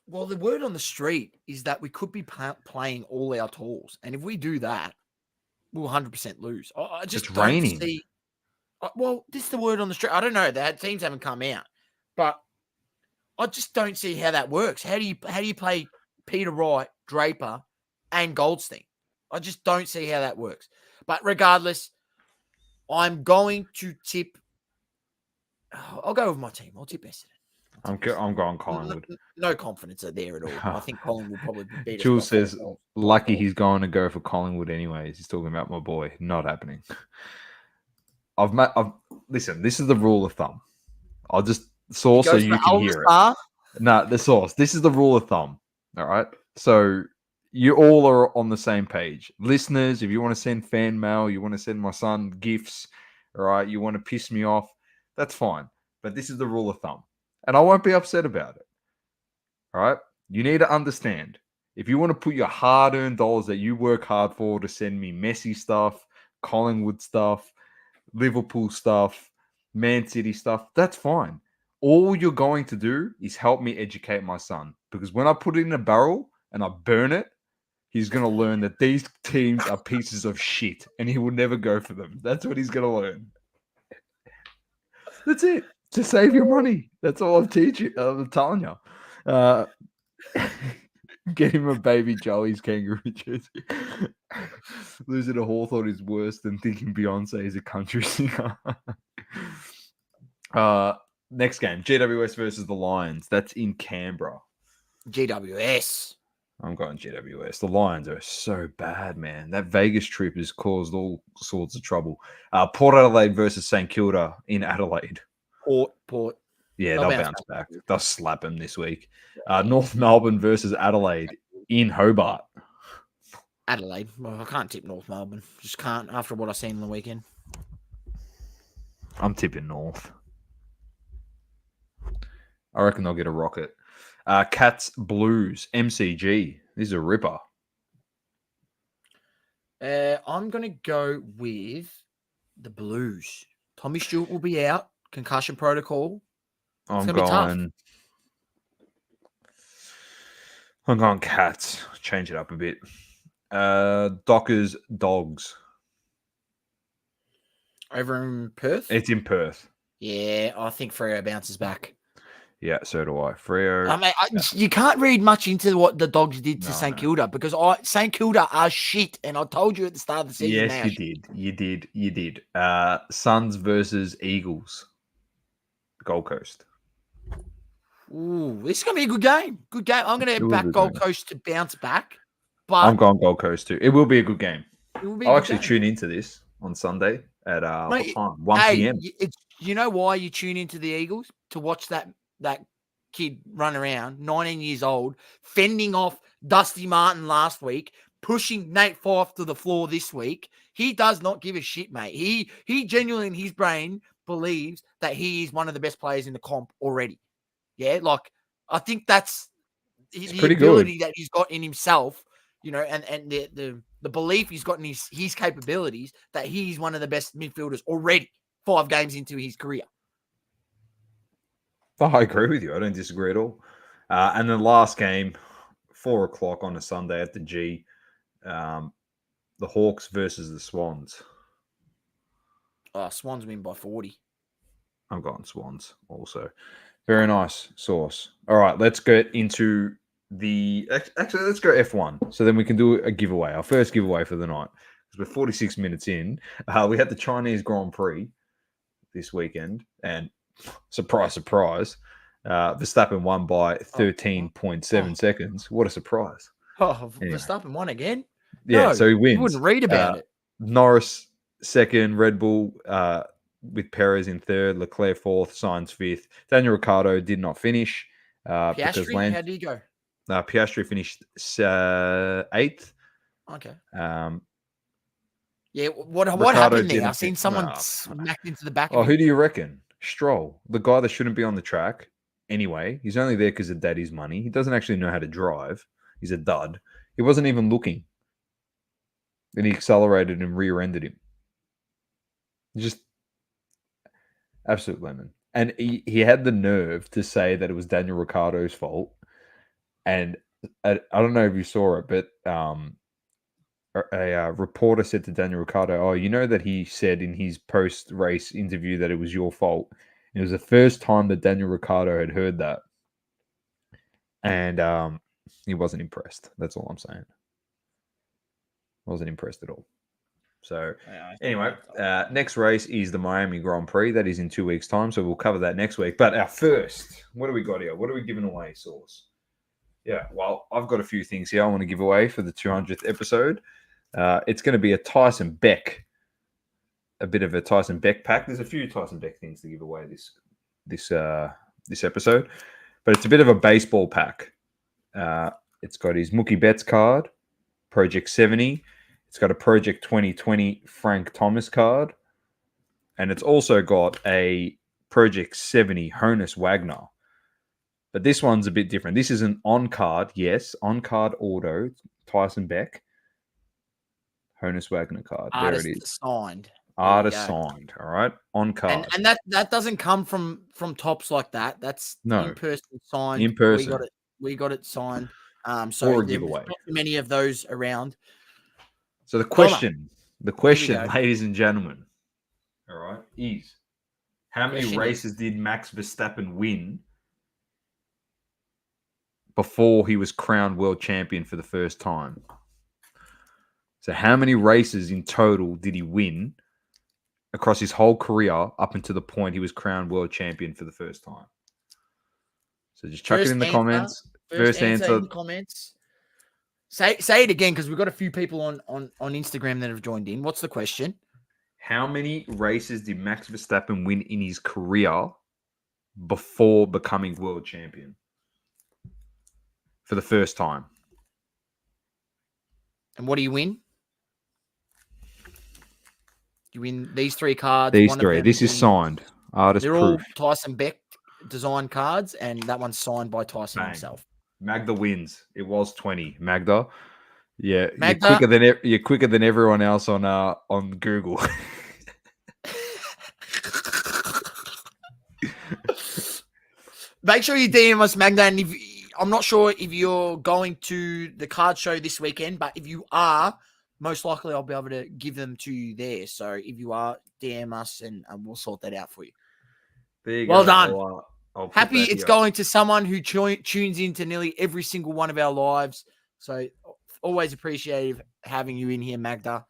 Well, the word on the street is that we could be playing all our tools. And if we do that, we'll 100% lose. I just don't raining. See. Well, this is the word on the street. I don't know. The teams haven't come out, but I just don't see how that works. How do you play Peter Wright, Draper, and Goldstein? I just don't see how that works. But regardless, I'm going to tip. I'll go with my team. I'll tip Essendon. I'm going Collingwood. No confidence there at all. I think Collingwood will probably beat us. Jules says, lucky he's going to go for Collingwood anyways. He's talking about my boy. Not happening. Listen, this is the rule of thumb. I'll just source so you can hear it. No, the source. This is the rule of thumb. All right. So you all are on the same page. Listeners, if you want to send fan mail, you want to send my son gifts, all right, you want to piss me off, that's fine. But this is the rule of thumb. And I won't be upset about it. All right? You need to understand. If you want to put your hard-earned dollars that you work hard for to send me Messi stuff, Collingwood stuff, Liverpool stuff, Man City stuff, that's fine. All you're going to do is help me educate my son. Because when I put it in a barrel and I burn it, he's going to learn that these teams are pieces of shit and he will never go for them. That's what he's going to learn. That's it. To save your money. That's all I'm teaching. I'm telling you. Get him a baby Joey's kangaroo jersey. Losing to Hawthorn is worse than thinking Beyonce is a country singer. Next game, GWS versus the Lions. That's in Canberra. GWS. I'm going GWS. The Lions are so bad, man. That Vegas trip has caused all sorts of trouble. Port Adelaide versus St Kilda in Adelaide. Port. Yeah, they'll bounce back. They'll slap them this week. North Melbourne versus Adelaide in Hobart. Adelaide. Well, I can't tip North Melbourne. Just can't after what I've seen on the weekend. I'm tipping North. I reckon they'll get a rocket. Cats Blues MCG. This is a ripper. I'm going to go with the Blues. Tommy Stewart will be out. Concussion protocol. I'm going Cats. Change it up a bit. Dockers Dogs. Over in Perth? It's in Perth. Yeah, I think Freo bounces back. Yeah, so do I. Freo. You can't read much into what the Dogs did to St Kilda because St Kilda are shit, and I told you at the start of the season. Yes, you did. Suns versus Eagles. Gold Coast. Ooh, this is going to be a good game. Good game. I'm going to back Gold Coast to bounce back. But I'm going Gold Coast too. It will be a good game. I'll actually tune into this on Sunday at what time? 1 p.m. You know why you tune into the Eagles? To watch that kid run around, 19 years old, fending off Dusty Martin last week, pushing Nate Fyfe to the floor this week. He does not give a shit, mate. He genuinely in his brain believes that he is one of the best players in the comp already. Yeah, like I think that's the ability that he's got in himself. and the belief he's got in his capabilities that he's one of the best midfielders already 5 games into his career. Oh, I agree with you. I don't disagree at all. And the last game, 4:00 on a Sunday at the G, the Hawks versus the Swans. Swans win by 40. I'm going Swans also. Very nice, Sauce. All right, let's get into actually, let's go F1. So then we can do a giveaway, our first giveaway for the night. Because we're 46 minutes in. We had the Chinese Grand Prix this weekend, and surprise, surprise, Verstappen won by 13.7 seconds. What a surprise. Anyway. Verstappen won again? Yeah, so he wins. You wouldn't read about it. Norris second, Red Bull with Perez in third, Leclerc fourth, Sainz fifth. Daniel Ricciardo did not finish. Piastri, how did he go? Piastri finished eighth. Okay. Yeah, what happened there? I've seen someone smacked into the back of him. Who do you reckon? Stroll, the guy that shouldn't be on the track. Anyway, he's only there because of daddy's money. He doesn't actually know how to drive. He's a dud. He wasn't even looking. Then he accelerated and rear-ended him. Just absolute lemon. And he had the nerve to say that it was Daniel Ricciardo's fault. And I don't know if you saw it, but a reporter said to Daniel Ricciardo, "Oh, you know that he said in his post-race interview that it was your fault." And it was the first time that Daniel Ricciardo had heard that. And he wasn't impressed. That's all I'm saying. Wasn't impressed at all. So anyway, next race is the Miami Grand Prix. That is in 2 weeks' time, so we'll cover that next week. But our first, what do we got here? What are we giving away, Sauce? Yeah, well, I've got a few things here I want to give away for the 200th episode. It's going to be a Tyson Beck, a bit of a Tyson Beck pack. There's a few Tyson Beck things to give away this episode, but it's a bit of a baseball pack. It's got his Mookie Betts card, Project 70. It's got a Project 2020 Frank Thomas card. And it's also got a Project 70 Honus Wagner. But this one's a bit different. This is an on-card, yes, on-card auto, Tyson Beck, Honus Wagner card. Artist there it is. Signed. Artist signed, all right? On card. And that doesn't come from Tops like that. That's in-person signed. In person. We got it signed. So or a giveaway. Not many of those around. So the question, ladies and gentlemen, all right, is how many races did Max Verstappen win before he was crowned world champion for the first time? So how many races in total did he win across his whole career up until the point he was crowned world champion for the first time? So just chuck it in the comments. First answer in the comments. Say it again, because we've got a few people on Instagram that have joined in. What's the question? How many races did Max Verstappen win in his career before becoming world champion for the first time? And what do you win? You win these 3 cards. These 3. This is signed. Artist They're proof. all Tyson Beck design cards, and that one's signed by Tyson himself. Magda wins. It was 20. Magda. Yeah, Magda, you're quicker than everyone else on Google. Make sure you DM us, Magda. And I'm not sure if you're going to the card show this weekend, but if you are, most likely I'll be able to give them to you there. So if you are, DM us and we'll sort that out for you. There you well go. done. I'll happy it's going to someone who tunes into nearly every single one of our lives. So always appreciative having you in here, Magda.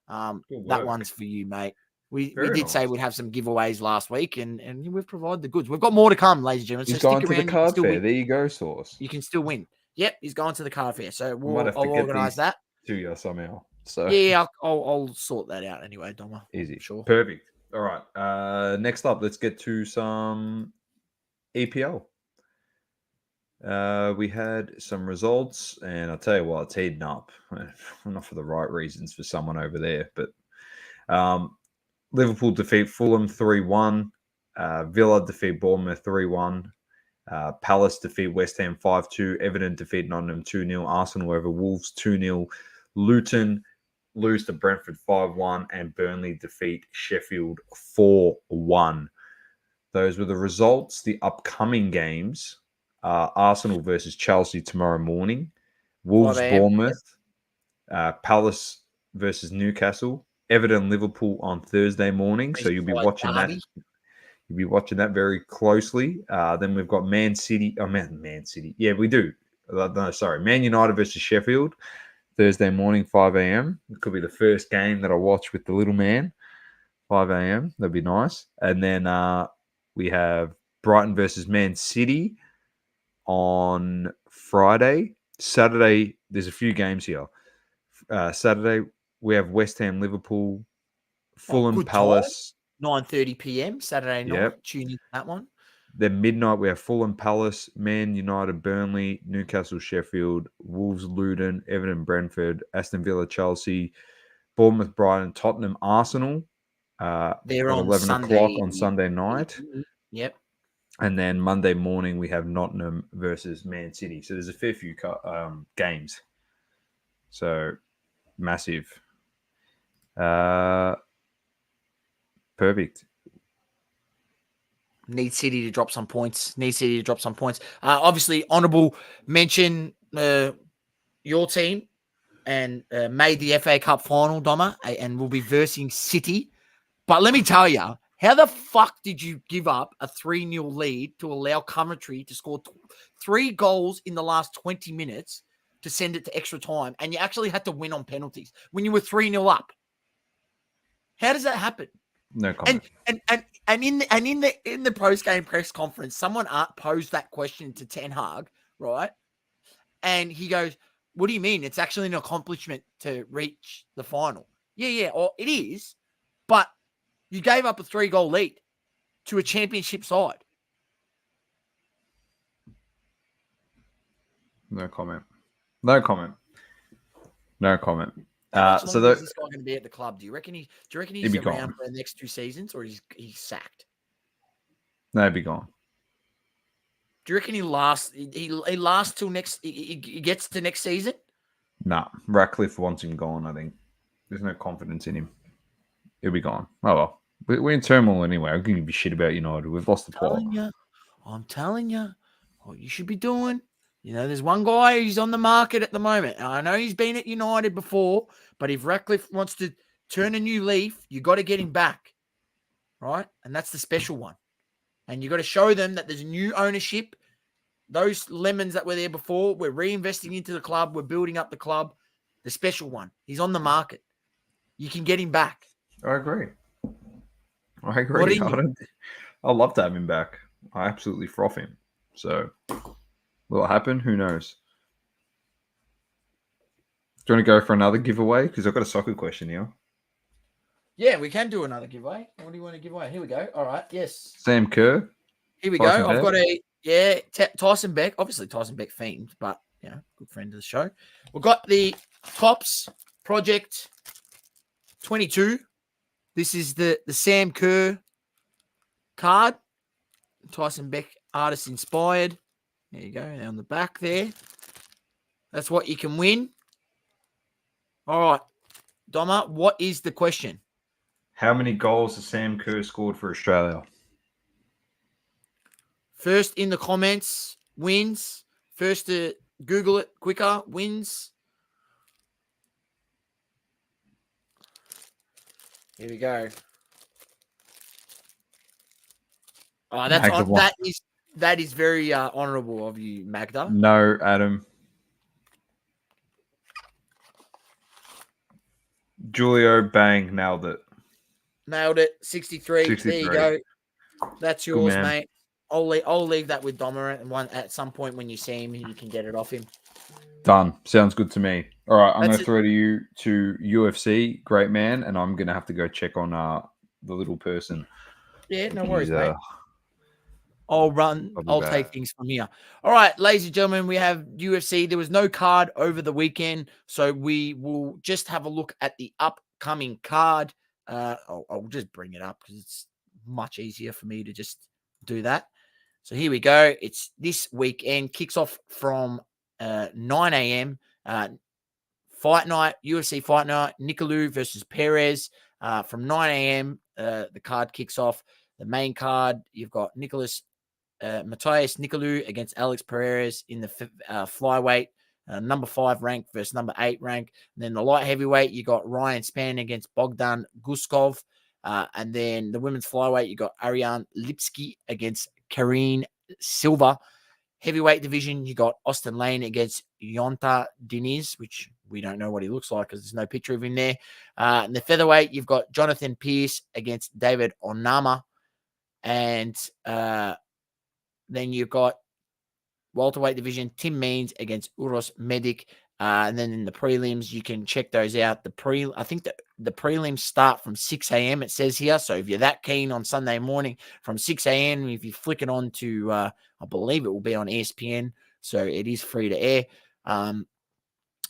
That one's for you, mate. We did say we'd have some giveaways last week, and we've provided the goods. We've got more to come, ladies and gentlemen. He's going to the card fair. There you go, Sauce. You can still win. Yep, he's going to the card fair. So I'll organise that to you somehow. So yeah, I'll sort that out anyway, Doma. Easy, sure, perfect. All right. Next up, let's get to some EPL. We had some results, and I'll tell you what, it's heating up. Not for the right reasons for someone over there, but Liverpool defeat Fulham 3-1. Villa defeat Bournemouth 3-1. Palace defeat West Ham 5-2. Everton defeat Nottingham 2-0. Arsenal over Wolves 2-0. Luton lose to Brentford 5-1. And Burnley defeat Sheffield 4-1. Those were the results. The upcoming games are Arsenal versus Chelsea tomorrow morning. Wolves 5 a.m. Bournemouth. Palace versus Newcastle. Everton Liverpool on Thursday morning. So you'll be watching that. You'll be watching that very closely. Then we've got Man City. Oh, Man City. Yeah, we do. No, sorry. Man United versus Sheffield. Thursday morning, 5 a.m. It could be the first game that I watch with the little man. 5 a.m. That'd be nice. And then we have Brighton versus Man City on Friday. Saturday, there's a few games here. Saturday, we have West Ham, Liverpool, Fulham, Palace. 9:30 p.m. Saturday night. Yep. Tune in that one. Then midnight, we have Fulham, Palace, Man United, Burnley, Newcastle, Sheffield, Wolves, Luton, Everton, Brentford, Aston Villa, Chelsea, Bournemouth, Brighton, Tottenham, Arsenal. They're at on 11 Sunday. o'clock on Sunday night. Yep. And then Monday morning, we have Nottingham versus Man City. So there's a fair few games. So massive. Perfect. Need City to drop some points. Obviously, honourable mention your team and made the FA Cup final, Doma, and will be versing City. But let me tell you, how the fuck did you give up a 3-0 lead to allow Coventry to score 3 goals in the last 20 minutes to send it to extra time, and you actually had to win on penalties when you were 3-0 up? How does that happen? No comment. And in the post-game press conference, someone posed that question to Ten Hag, right? And he goes, "What do you mean? It's actually an accomplishment to reach the final." Yeah, or it is, but you gave up a 3-goal lead to a championship side. No comment. How much So longer is this guy going to be at the club? Do you reckon he's be around gone. for the next 2 seasons, or he's sacked? No, he'd be gone. Do you reckon he lasts? He lasts till next. He gets to next season? Nah, Ratcliffe wants him gone. I think there's no confidence in him. He'll be gone. Oh well, we're in turmoil anyway. I can give a shit about United. We've lost the plot. I'm telling you, what you should be doing. There's one guy who's on the market at the moment. I know he's been at United before, but if Ratcliffe wants to turn a new leaf, you got to get him back, right? And that's the special one. And you got to show them that there's new ownership. Those lemons that were there before, we're reinvesting into the club. We're building up the club. The special one, he's on the market. You can get him back. I agree. I'd love to have him back. I absolutely froth him. So, will it happen? Who knows? Do you want to go for another giveaway? Because I've got a soccer question here. Yeah, we can do another giveaway. What do you want to give away? Here we go. All right. Yes. Sam Kerr. Here we go. I've got Tyson Beck. Obviously, Tyson Beck themed, but good friend of the show. We've got the Tops Project 22. This is the Sam Kerr card. Tyson Beck, artist inspired. There you go. On the back there. That's what you can win. All right. Doma, what is the question? How many goals has Sam Kerr scored for Australia? First in the comments wins. First to Google it quicker wins. Here we go. Oh, that is very honourable of you, Magda. No, Adam. Julio, bang, nailed it. 63. There you go. That's yours, mate. I'll leave that with Doma, and at some point when you see him, you can get it off him. Done. Sounds good to me. All right, I'm going to throw to you to UFC, great man, and I'm going to have to go check on the little person. Yeah, no worries, mate. I'll take things from here. All right, ladies and gentlemen, we have UFC. There was no card over the weekend, so we will just have a look at the upcoming card. I'll just bring it up because it's much easier for me to just do that. So here we go. It's this weekend. Kicks off from 9 a.m. Fight night, UFC fight night. Nicolou versus Perez from 9 a.m. The card kicks off. The main card, you've got Matthias Nicolou against Alex Perez in the flyweight, number 5 rank versus number 8 rank. And then the light heavyweight, you got Ryan Spann against Bogdan Guskov. And then the women's flyweight, you got Ariane Lipski against Karine Silva. Heavyweight division, you got Austin Lane against Yonta Diniz, which we don't know what he looks like because there's no picture of him there. In the featherweight, you've got Jonathan Pierce against David Onama. And then you've got welterweight division, Tim Means against Uros Medic. And then in the prelims, you can check those out. I think the prelims start from 6 a.m. It says here. So if you're that keen on Sunday morning from 6 a.m., if you flick it on to, I believe it will be on ESPN. So it is free to air.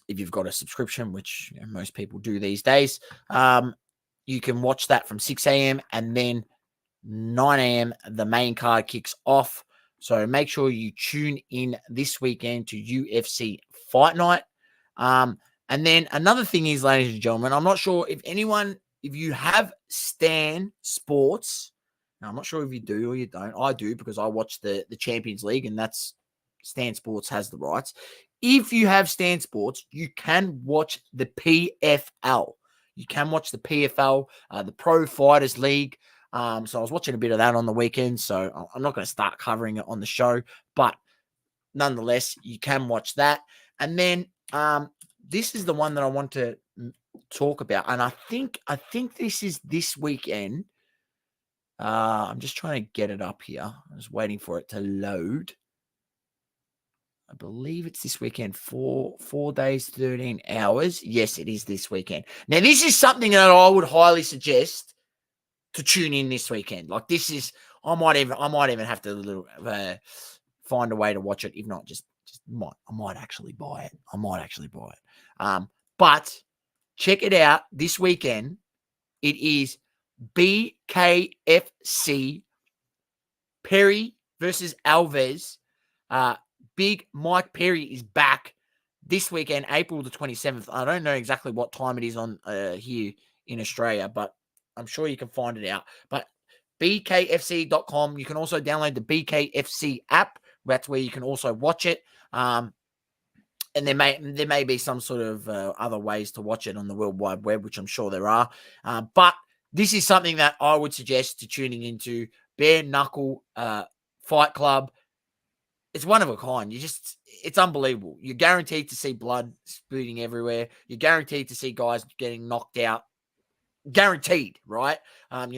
If you've got a subscription, which most people do these days, you can watch that from 6 a.m. and then 9 a.m. the main card kicks off. So make sure you tune in this weekend to UFC Fight Night. And then another thing is, ladies and gentlemen, I'm not sure if you have Stan Sports. Now, I'm not sure if you do or you don't. I do because I watch the Champions League, and that's Stan Sports has the rights. If you have Stan Sports, you can watch the PFL. You can watch the PFL, the Pro Fighters League. So I was watching a bit of that on the weekend, so I'm not going to start covering it on the show, but nonetheless, you can watch that. And then this is the one that I want to talk about, and I think this is this weekend. I'm just trying to get it up here. I was waiting for it to load. I believe it's this weekend, 4 days, 13 hours. Yes, it is this weekend. Now, this is something that I would highly suggest to tune in this weekend. Like this is, I might even have to find a way to watch it. If not, I might actually buy it. But check it out this weekend. It is BKFC Perry versus Alves. Big Mike Perry is back this weekend, April the 27th. I don't know exactly what time it is on here in Australia, but I'm sure you can find it out. But bkfc.com. You can also download the BKFC app. That's where you can also watch it. And there may be some sort of other ways to watch it on the World Wide Web, which I'm sure there are. But this is something that I would suggest to tuning into. Bare Knuckle Fight Club. It's one of a kind. It's unbelievable. You're guaranteed to see blood spewing everywhere. You're guaranteed to see guys getting knocked out. Guaranteed, right?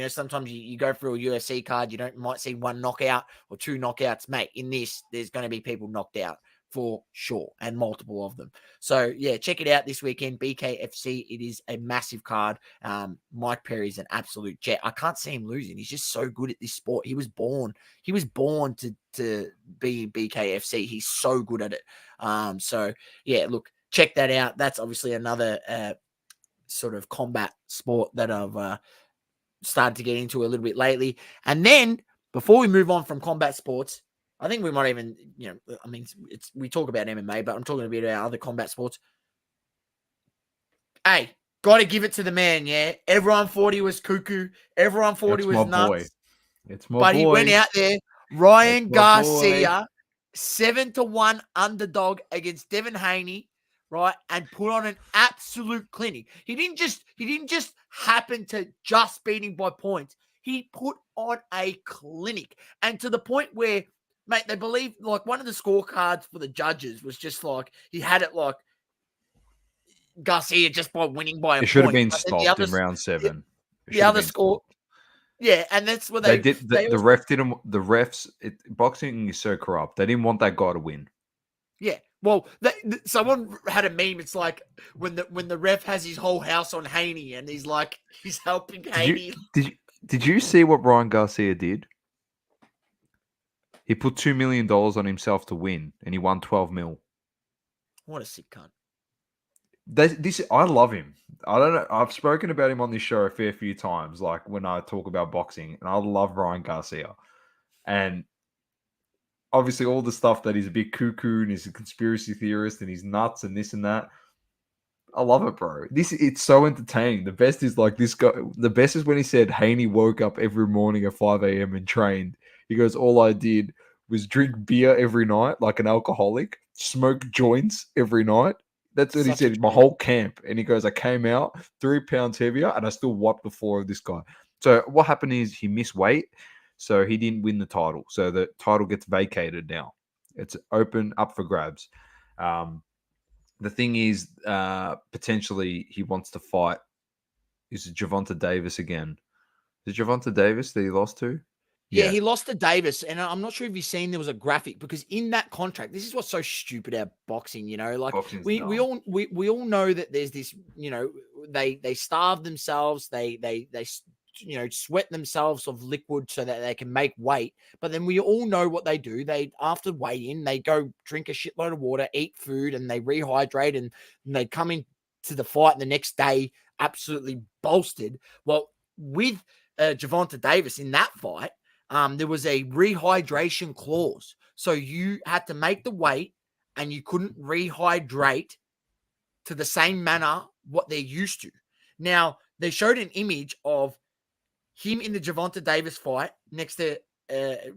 Sometimes you go through a UFC card, might see 1 knockout or 2 knockouts. Mate, in this, there's going to be people knocked out for sure, and multiple of them. So, yeah, check it out this weekend, BKFC. It is a massive card. Mike Perry's an absolute jet. I can't see him losing. He's just so good at this sport. He was born to be BKFC. He's so good at it. So, yeah, look, check that out. That's obviously another sort of combat sport that I've started to get into a little bit lately. And then before we move on from combat sports, I think we might even, we talk about MMA, but I'm talking a bit about other combat sports. Hey, got to give it to the man, yeah? Everyone thought he was cuckoo. Everyone thought he was nuts. It's my boy. But he went out there. Ryan Garcia, 7-1 underdog against Devin Haney, right? And put on an absolute clinic. He didn't just happen to just beat him by points. He put on a clinic. And to the point where, mate, they believe, like, one of the scorecards for the judges was just like, he had it like Garcia just by winning by a point. It should have been stopped in round 7. The other score. Yeah, and that's what they did. The ref didn't. The refs. Boxing is so corrupt. They didn't want that guy to win. Yeah. Well, someone had a meme. It's like when the ref has his whole house on Haney, and he's helping Haney. Did you see what Ryan Garcia did? He put $2 million on himself to win, and he won 12 mil. What a sick cunt. I love him. I don't know. I've spoken about him on this show a fair few times, like when I talk about boxing, and I love Ryan Garcia. And obviously all the stuff that he's a bit cuckoo and he's a conspiracy theorist and he's nuts and this and that. I love it, bro. It's so entertaining. The best is like this guy. The best is when he said Haney woke up every morning at 5 a.m. and trained. He goes, all I did was drink beer every night, like an alcoholic, smoke joints every night. That's what he Such a said. My champ. whole camp. And he goes, I came out 3 pounds heavier and I still wiped the floor of this guy. So what happened is he missed weight. So he didn't win the title. So the title gets vacated now. It's open up for grabs. The thing is, potentially he wants to fight. Is it Gervonta Davis again? Is it Gervonta Davis that he lost to? Yeah, he lost to Davis, and I'm not sure if you've seen there was a graphic because in that contract, this is what's so stupid about boxing. Like Boxing's we dumb. we all know that there's this. They starve themselves. They sweat themselves of liquid so that they can make weight. But then we all know what they do. They after weigh in, they go drink a shitload of water, eat food, and they rehydrate, and they come in to the fight the next day absolutely bolstered. Well, with Gervonta Davis in that fight. There was a rehydration clause. So you had to make the weight and you couldn't rehydrate to the same manner what they're used to. Now, they showed an image of him in the Gervonta Davis fight next to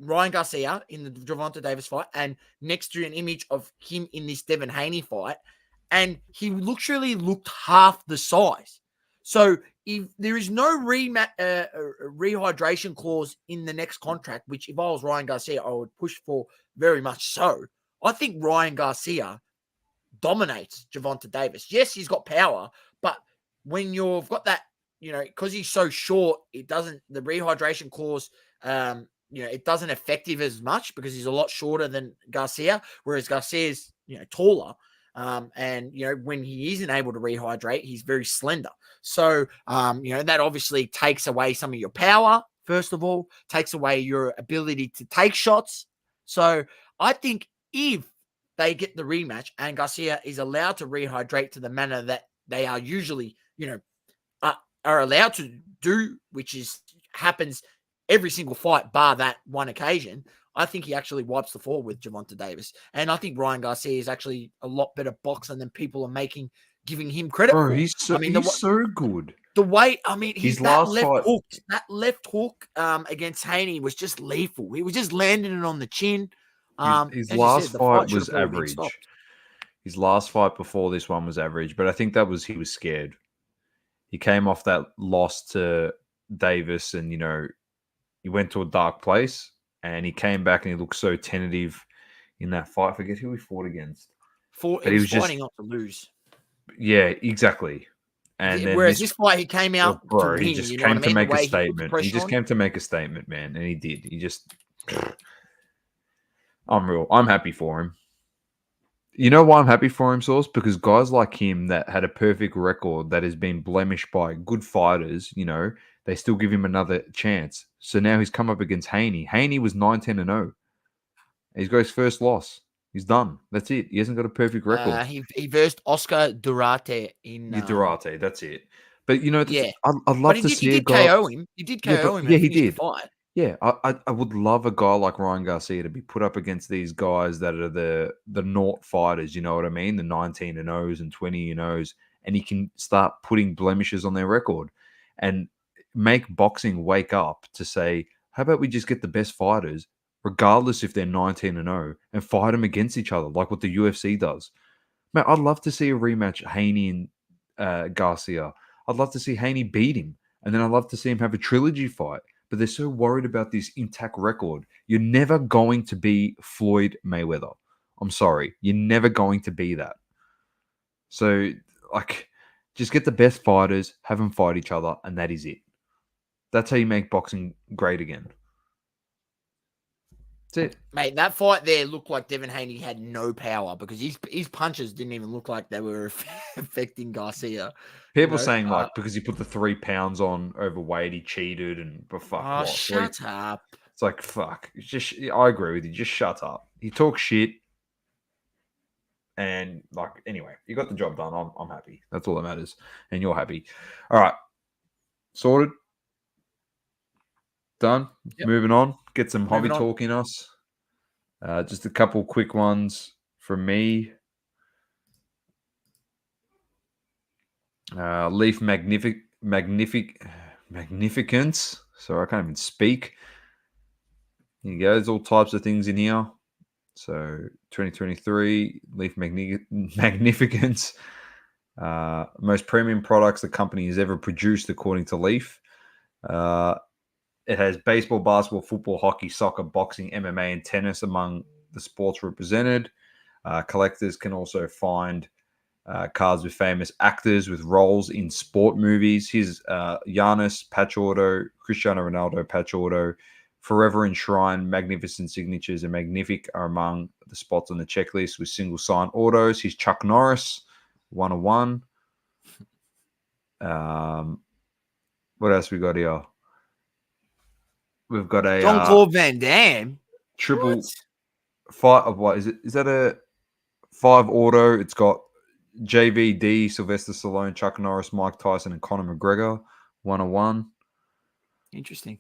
Ryan Garcia in the Gervonta Davis fight and next to an image of him in this Devin Haney fight. And he literally looked half the size. So if there is no rehydration clause in the next contract, which if I was Ryan Garcia, I would push for very much so. I think Ryan Garcia dominates Gervonta Davis. Yes, he's got power, but when you've got that, because he's so short, the rehydration clause, it doesn't affect him as much because he's a lot shorter than Garcia, whereas Garcia's, taller. And when he isn't able to rehydrate, he's very slender. So that obviously takes away some of your power. First of all, takes away your ability to take shots. So I think if they get the rematch and Garcia is allowed to rehydrate to the manner that they are usually, are allowed to do, which happens every single fight bar that one occasion. I think he actually wipes the floor with Gervonta Davis. And I think Ryan Garcia is actually a lot better boxer than people are giving him credit Bro, for. he's so good. The way, His that last left fight, hook against Haney was just lethal. He was just landing it on the chin. his As you last said, the fight fight should have was probably been average. stopped. His last fight before this one was average, but I think he was scared. He came off that loss to Davis, and he went to a dark place, and he came back and he looked so tentative in that fight. I forget who he fought against, He but he was was just fighting not to lose. yeah, exactly. And then Whereas this fight, he came out to bro, he win. just You know what I came to mean? The make a way he put the statement. He pressure just on. came to make a statement, man, and he did. He just unreal. I'm happy for him. You know why I'm happy for him, Source? Because guys like him that had a perfect record that has been blemished by good fighters, they still give him another chance. So now he's come up against Haney. Haney was 9-10-0. He's got his first loss. He's done. That's it. He hasn't got a perfect record. He versed Oscar Durate in. You Durate, that's it. But Yeah, I'd but love to he see a did guy. KO him. He did Yeah, KO but him yeah, and he finished the did. fight. Yeah, I would love a guy like Ryan Garcia to be put up against these guys that are the naught fighters. You know what I mean? The 19-0s and 20-0s, and he can start putting blemishes on their record, and make boxing wake up to say, how about we just get the best fighters, regardless if they're 19-0, and fight them against each other like what the UFC does. Man, I'd love to see a rematch, Haney and Garcia. I'd love to see Haney beat him, and then I'd love to see him have a trilogy fight. But they're so worried about this intact record. You're never going to be Floyd Mayweather. I'm sorry. You're never going to be that. So, just get the best fighters, have them fight each other, and that is it. That's how you make boxing great again. That's it. Mate, that fight there looked like Devin Haney had no power because his punches didn't even look like they were affecting Garcia. People saying because he put the 3 pounds on overweight, he cheated, and but fuck what? Shut up. It's like fuck. It's just I agree with you. Just shut up. He talks shit, and anyway, you got the job done. I'm happy. That's all that matters, and you're happy. All right, sorted. Done. Yep. Moving on. Get some hobby talk in us. Just a couple quick ones from me. Leaf magnificence. Sorry, I can't even speak. Here you go. There's all types of things in here. So 2023 Leaf magnificence. Most premium products the company has ever produced, according to Leaf. It has baseball, basketball, football, hockey, soccer, boxing, MMA, and tennis among the sports represented. Collectors can also find cards with famous actors with roles in sport movies. Here's Giannis patch auto, Cristiano Ronaldo patch auto, Forever Enshrined, Magnificent Signatures, and Magnific are among the spots on the checklist with single sign autos. Here's Chuck Norris, 101. What else we got here? We've got a Jean-Claude Van Damme. triple five of what is it? Is that a 5 auto? It's got JVD, Sylvester Stallone, Chuck Norris, Mike Tyson, and Conor McGregor. 101. Interesting.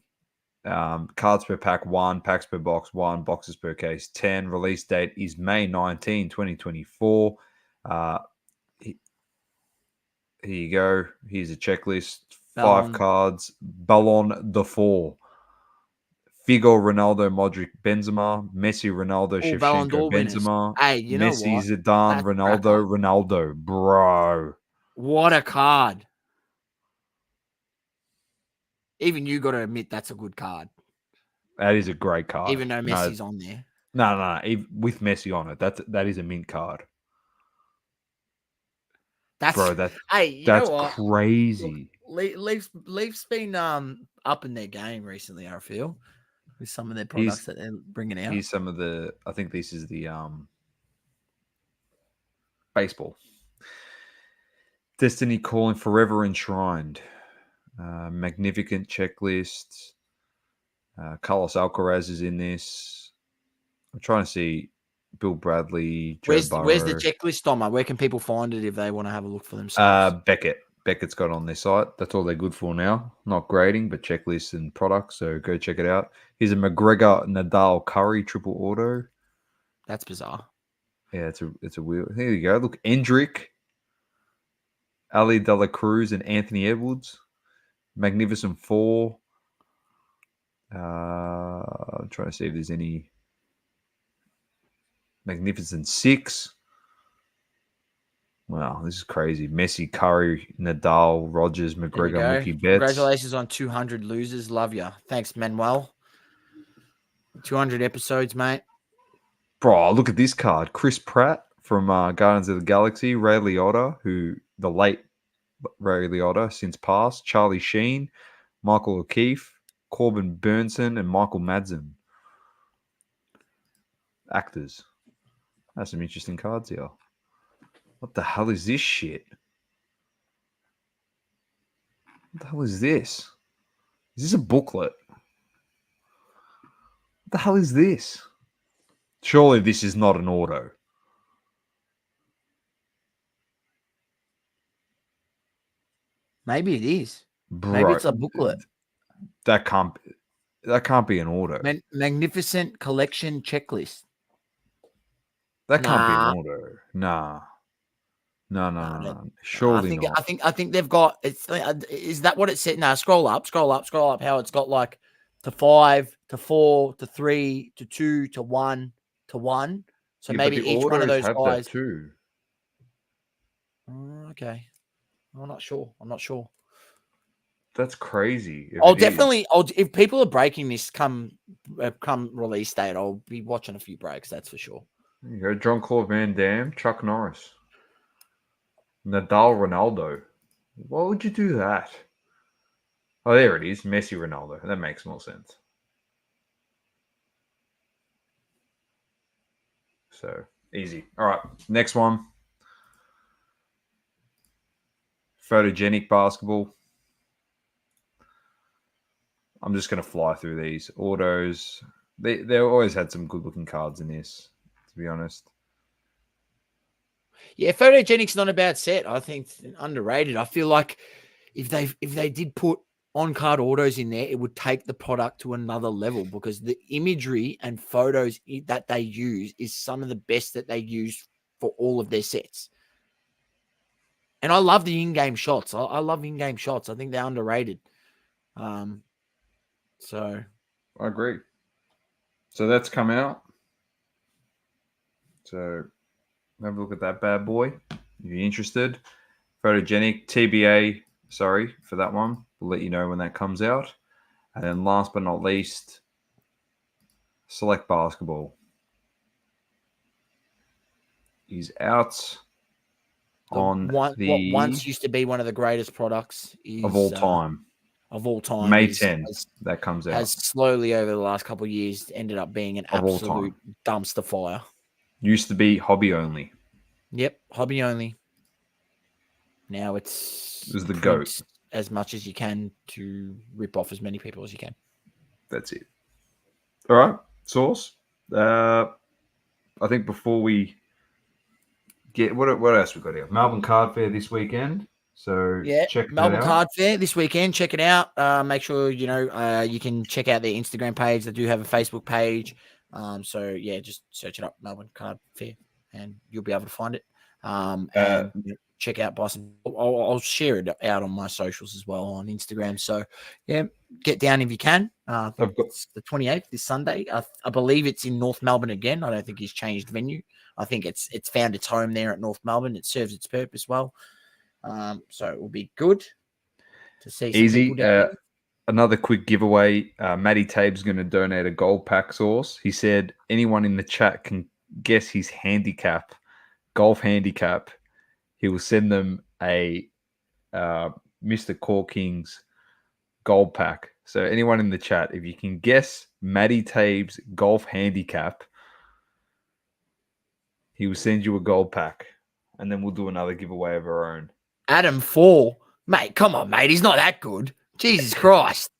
Cards per pack 1, packs per box 1, boxes per case 10. Release date is May 19, 2024. Here you go. Here's a checklist. 5 cards. Ballon d'Or. Figo, Ronaldo, Modric, Benzema, Messi, Ronaldo, Ballon Shevchenko, d'Or winners. Benzema, Hey, you know Messi, what? Zidane, That's Ronaldo, bro. What a card. Even you got to admit that's a good card. That is a great card. Even though Messi's on there. No. With Messi on it, that is a mint card. That's that's crazy. Look, Leafs been up in their game recently, I feel, with some of their products that they're bringing out. Here's some of the. I think this is the baseball. Destiny Calling, Forever Enshrined, Magnificent Checklist. Carlos Alcaraz is in this. I'm trying to see Bill Bradley, Joe Burrow. Where's the checklist, Doma? Where can people find it if they want to have a look for themselves? Beckett's got on their site. That's all they're good for now. Not grading, but checklists and products. So go check it out. Here's a McGregor, Nadal, Curry triple auto. That's bizarre. Yeah, it's a weird. Here you go. Look, Endrick, Ali De La Cruz, and Anthony Edwards. Magnificent 4. I'm trying to see if there's any. Magnificent 6. Wow, this is crazy. Messi, Curry, Nadal, Rogers, McGregor, Mookie Betts. Congratulations on 200 losers. Love you. Thanks, Manuel. 200 episodes, mate. Bro, look at this card. Chris Pratt from Guardians of the Galaxy. Ray Liotta, the late Ray Liotta, since passed. Charlie Sheen, Michael O'Keefe, Corbin Burnson, and Michael Madsen. Actors. That's some interesting cards here. What the hell is this shit? What the hell is this? Is this a booklet? What the hell is this? Surely this is not an auto. Maybe it is. Bro, maybe it's a booklet. That can't be an auto. Magnificent collection checklist. That can't be an auto. Nah. No. Surely not. I think they've got. Is that what it said? No, scroll up. How it's got like to 5 to 4 to 3 to 2 to 1 to 1. So maybe each one of those guys too. Okay, I'm not sure. That's crazy. If people are breaking this come release date, I'll be watching a few breaks. That's for sure. There you go. Jean-Claude Van Damme, Chuck Norris. Nadal, Ronaldo. Why would you do that? Oh, there it is. Messi, Ronaldo. That makes more sense. So, easy. All right. Next one. Photogenic basketball. I'm just going to fly through these. Autos. They always had some good-looking cards in this, to be honest. Yeah, Photogenic's not a bad set. I think it's underrated. I feel like if they did put on-card autos in there, it would take the product to another level because the imagery and photos that they use is some of the best that they use for all of their sets. And I love the in-game shots. I love in-game shots. I think they're underrated. So I agree. So that's come out. So have a look at that bad boy if you're interested. Photogenic TBA. Sorry for that one. We'll let you know when that comes out. And then last but not least, Select Basketball is out on what once used to be one of the greatest products of all time. May 10, that comes out. Has slowly over the last couple of years ended up being an absolute dumpster fire. Used to be hobby only. Yep, hobby only. Now it was the GOAT. As much as you can to rip off as many people as you can. That's it. All right, Source. I think before we get what else we got here? Melbourne Card Fair this weekend. So yeah, check Melbourne Card Fair this weekend. Check it out. Make sure you can check out their Instagram page. They do have a Facebook page. So yeah, just search it up, Melbourne Card Fair, and you'll be able to find it. And check out, buy some. I'll share it out on my socials as well on Instagram. So yeah, get down if you can. It's the 28th this Sunday. I believe it's in North Melbourne again. I don't think he's changed venue. I think it's found its home there at North Melbourne. It serves its purpose well. So it will be good to see some people down there. Another quick giveaway. Matty Tabe's going to donate a gold pack, Source. He said anyone in the chat can guess his golf handicap. He will send them a Mr. Court Kings gold pack. So anyone in the chat, if you can guess Matty Tabe's golf handicap, he will send you a gold pack. And then we'll do another giveaway of our own. Adam 4. Mate, come on, mate. He's not that good. Jesus Christ.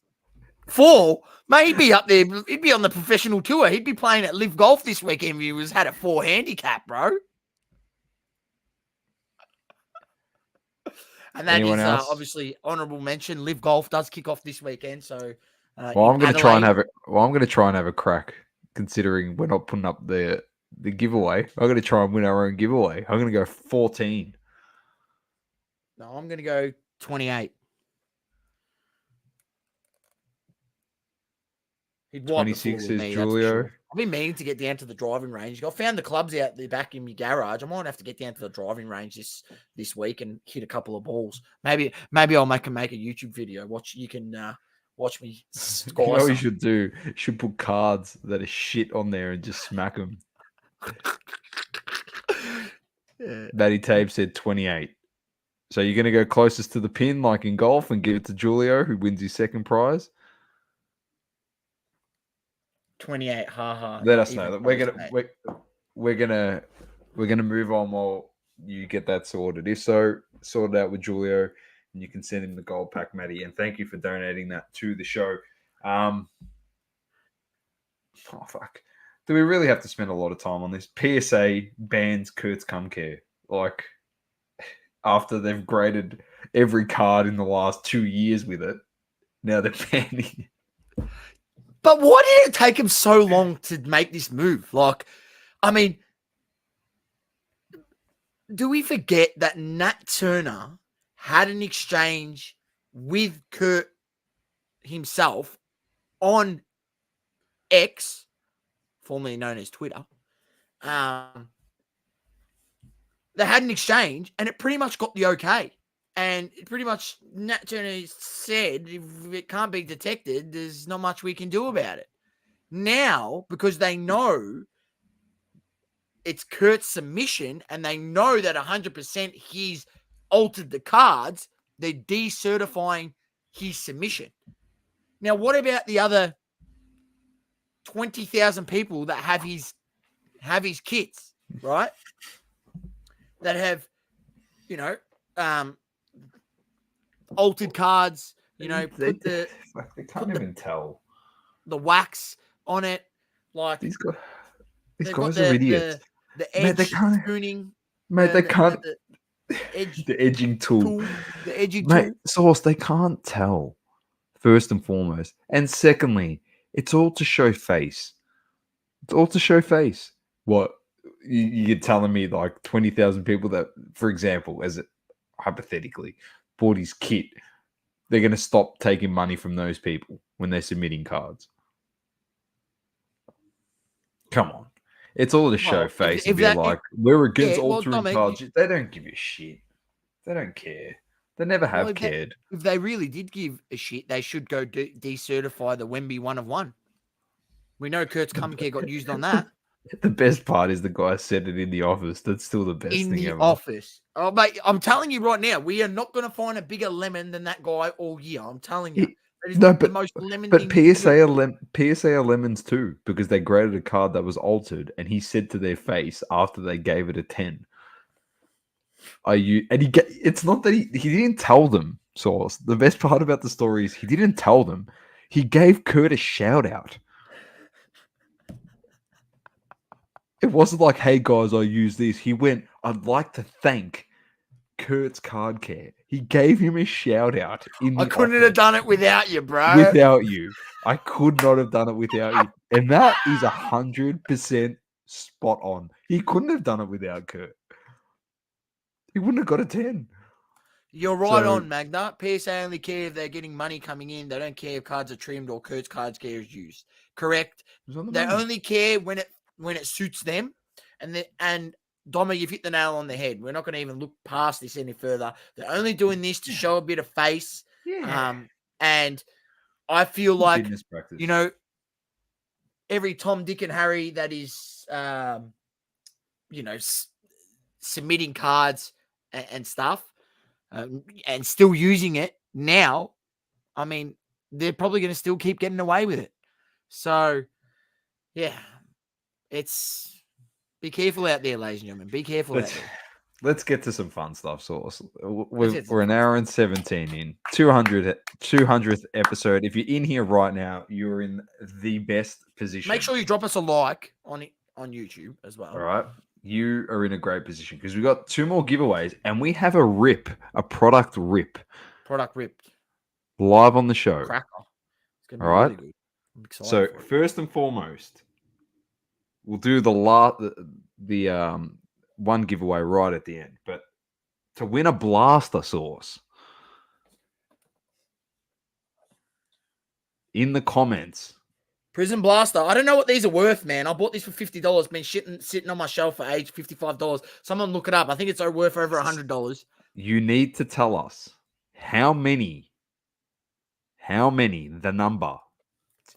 4? Mate, he'd be up there. He'd be on the professional tour. He'd be playing at Live Golf this weekend if he had a 4 handicap, bro. And that Anyone is obviously honourable mention. Live Golf does kick off this weekend. So I'm going to try and have a crack, considering we're not putting up the giveaway. I'm going to try and win our own giveaway. I'm going to go 14. No, I'm going to go 28. He'd 26 is Julio. Sure. I've been meaning to get down to the driving range. I found the clubs out the back in my garage. I might have to get down to the driving range this week and hit a couple of balls. Maybe I'll make a YouTube video. You can watch me. You know what you should do? You should put cards that are shit on there and just smack them. Matty Tabe said 28. So you're going to go closest to the pin, like in golf, and give it to Julio, who wins his second prize. 28, haha. Let us know that we're gonna move on while you get that sorted. If so, sort it out with Julio, and you can send him the gold pack, Matty. And thank you for donating that to the show. Oh fuck! Do we really have to spend a lot of time on this? PSA bans Kurt's Cum Care. Like, after they've graded every card in the last 2 years with it, now they're banning it. But why did it take him so long to make this move? Like, I mean, do we forget that Nat Turner had an exchange with Kurt himself on X, formerly known as Twitter? They had an exchange, and it pretty much got the okay. And pretty much Nat Turner said, if it can't be detected, there's not much we can do about it. Now, because they know it's Kurt's submission and they know that 100% he's altered the cards, they're decertifying his submission. Now, what about the other 20,000 people that have his kits, right? That have, altered cards, they can't even tell the wax on it. Like, these guys are idiots. The edge tuning. Mate, they can't. The edge, the edging tool. The edging tool. Mate, Source, they can't tell. first and foremost. And secondly, it's all to show face. It's all to show face. What you're telling me, like 20,000 people that, for example, as it hypothetically bought his kit, they're going to stop taking money from those people when they're submitting cards. Come on. It's all to show face and be like, we're against altering cards. They don't give a shit. They don't care. They never have cared. If they really did give a shit, they should go decertify the Wemby 1/1. We know Kurt's cum care got used on that. The best part is the guy said it in the office. That's still the best thing ever. In the office. Oh, mate, I'm telling you right now, we are not going to find a bigger lemon than that guy all year. I'm telling you. The most lemon thing. PSA are lemons too, because they graded a card that was altered, and he said to their face after they gave it a 10. It's not that he didn't tell them, Source. The best part about the story is he didn't tell them. He gave Kurt a shout out. It wasn't like, hey guys, I use this. He went, I'd like to thank Kurt's Card Care. He gave him a shout out. I couldn't have done it without you, bro. Without you. I could not have done it without you. And that is 100% spot on. He couldn't have done it without Kurt. He wouldn't have got a 10. You're right on, Magna. PSA only care if they're getting money coming in. They don't care if cards are trimmed or Kurt's Card Care is used. Correct. They only care when it suits them. And Doma, you've hit the nail on the head. We're not going to even look past this any further. They're only doing this to show a bit of face. Yeah. And I feel like, you know, every Tom, Dick, and Harry that is, you know, submitting cards and stuff and still using it now, I mean, they're probably going to still keep getting away with it. So, yeah, be careful out there, ladies and gentlemen. Be careful out there. Let's get to some fun stuff, Source. We're an hour and 17 in. 200th episode. If you're in here right now, you're in the best position. Make sure you drop us a like on YouTube as well. All right. You are in a great position because we got 2 more giveaways and we have a product rip. Product ripped. Live on the show. Cracker. It's going to be really good. I'm excited. So first and foremost, we'll do the one giveaway right at the end. But to win a blaster Source, in the comments, Prison Blaster. I don't know what these are worth, man. I bought this for $50. Been sitting on my shelf for age $55. Someone look it up. I think it's worth over $100. You need to tell us how many, the number,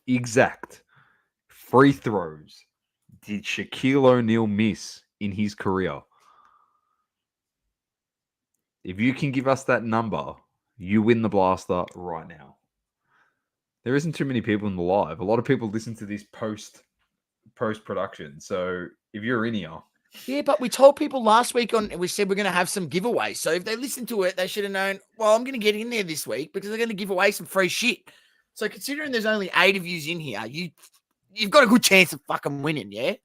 exact free throws did Shaquille O'Neal miss in his career? If you can give us that number, you win the blaster right now. There isn't too many people in the live. A lot of people listen to this post-production. So if you're in here. Yeah, but we told people last week we said we're going to have some giveaways. So if they listened to it, they should have known, well, I'm going to get in there this week because they're going to give away some free shit. So considering there's only 8 of yous in here, you've got a good chance of fucking winning, yeah?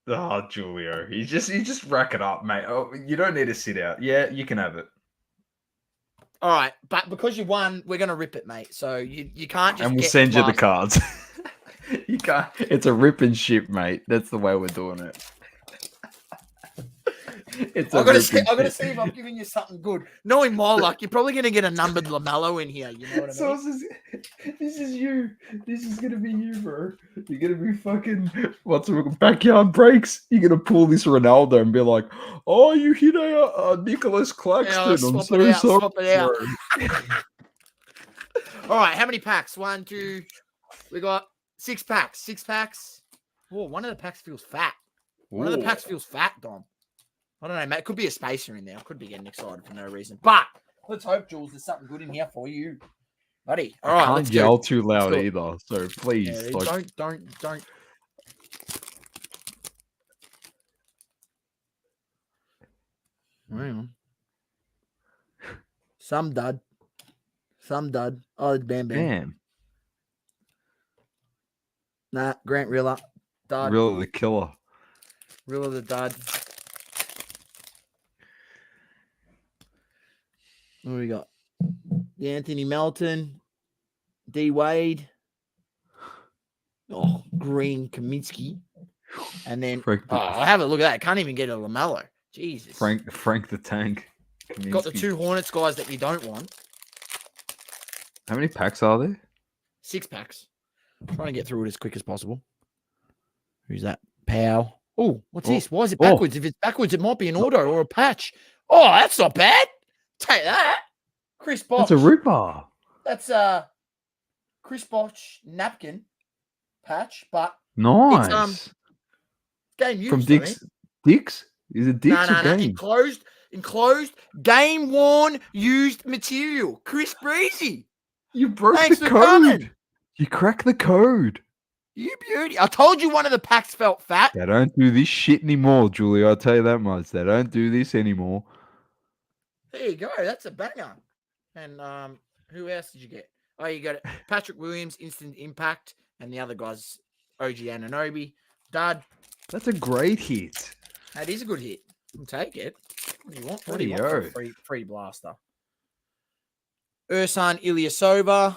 Oh, Julio. You just rack it up, mate. Oh, you don't need to sit out. Yeah, you can have it. All right, but because you won, we're going to rip it, mate. So you can't just. And we'll send you the cards. You can't. It's a rip and ship, mate. That's the way we're doing it. I've got to see if I'm giving you something good. Knowing my luck, you're probably going to get a numbered LaMelo in here. You know what I mean? This is you. This is going to be you, bro. You're going to be fucking, backyard breaks. You're going to pull this Ronaldo and be like, oh, you hit a Nicholas Claxton. Yeah, I'm so sorry. Swap it out. All right, how many packs? 1, 2. We got 6 packs. 6 packs. Oh, one of the packs feels fat. One of the packs feels fat, Dom. I don't know, mate. It could be a spacer in there. I could be getting excited for no reason. But let's hope, Jules, there's something good in here for you, buddy. All right, let's yell too loud either. So please, yeah, don't. Hang on. Some dud. Oh, it's Bam Bam. Damn. Nah, Grant Rilla. Dud. Rilla the killer. Rilla the dud. What do we got? The Anthony Melton, D Wade. Oh, Green Kaminsky. And then I have a look at that. Can't even get a LaMelo. Jesus. Frank the Tank. Kaminsky. Got the 2 Hornets guys that you don't want. How many packs are there? 6 packs. I'm trying to get through it as quick as possible. Who's that? Pow. Oh, what's this? Why is it backwards? If it's backwards, it might be an auto or a patch. Oh, that's not bad. Take that. Chris Bosh. That's a ripper. That's Chris Bosh napkin patch, but nice. It's game used from Dick's. Dick's? Is it Dick's or game? Enclosed, game worn, used material. Chris Breezy. You broke Thanks the for code. coming. You cracked the code. You beauty. I told you one of the packs felt fat. They don't do this shit anymore, Julie. I'll tell you that much. They don't do this anymore. There you go. That's a banger. And who else did you get? Oh, you got Patrick Williams, Instant Impact, and the other guys, OG Anunoby. Dud. That's a great hit. That is a good hit. I'll take it. What do you want? What do you want for a free blaster? Ursan Ilyasova.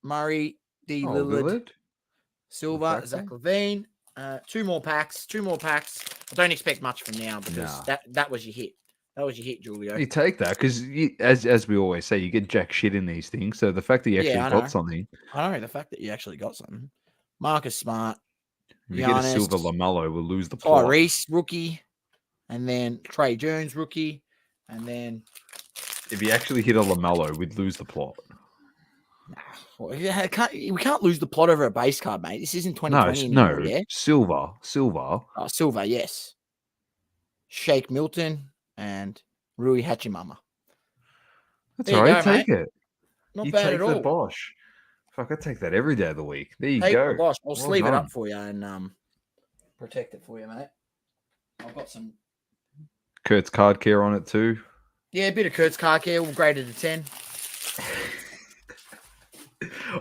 Murray, D. Lillard. Silva, Zach Levine. 2 more packs. I don't expect much from now because that was your hit. That was your hit, Julio. You take that because, as we always say, you get jack shit in these things. So the fact that you actually got something. I know, the fact that you actually got something. Marcus Smart. If you get a silver LaMelo, we'll lose the plot. Tyrese, rookie. And then Trey Jones, rookie. And then... If you actually hit a LaMelo, we'd lose the plot. We can't lose the plot over a base card, mate. This isn't 2020 anymore, yeah? Silver. Oh, silver, yes. Shake Milton and Rui Hachimama. That's all right. Take it. Not bad at all. You take the Bosh. Fuck, I take that every day of the week. There you go. Take the Bosh. I'll sleeve it up for you and protect it for you, mate. I've got some... Kurt's card care on it too. Yeah, a bit of Kurt's card care. We'll grade it a 10.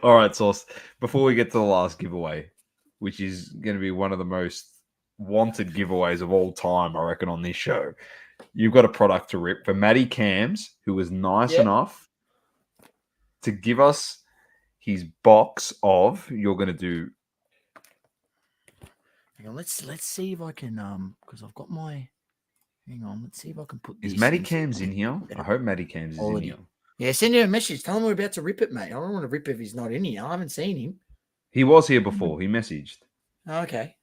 All right, Sauce. Before we get to the last giveaway, which is going to be one of the most wanted giveaways of all time, I reckon, on this show, you've got a product to rip for Matty Cams, who was nice enough to give us his box of. You're going to do. Hang on, let's see if I can because I've got my. Hang on, let's see if I can put. Is Matty Cams in here? I hope Matty Cams is in here. Yeah, send him a message. Tell him we're about to rip it, mate. I don't want to rip if he's not in here. I haven't seen him. He was here before. He messaged. Okay.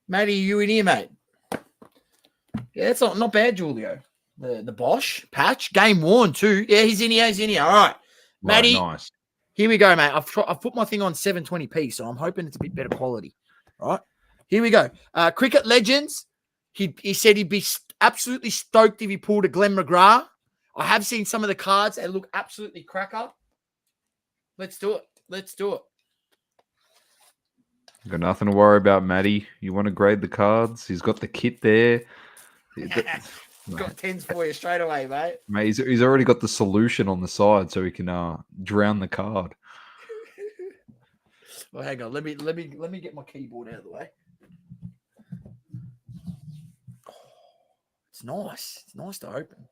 Matty, you in here, mate? Yeah, that's not bad, Julio. The Bosh patch, game worn too. Yeah, he's in here. All right, Matty. Nice. Here we go, mate. I've put my thing on 720p, so I'm hoping it's a bit better quality. All right, here we go. Cricket Legends. He said he'd be absolutely stoked if he pulled a Glenn McGrath. I have seen some of the cards. They look absolutely cracker. Let's do it. Got nothing to worry about, Matty. You want to grade the cards? He's got the kit there. Got 10s for you straight away, mate. Mate, he's already got the solution on the side so he can drown the card. Well, hang on. Let me get my keyboard out of the way. It's nice. It's nice to open.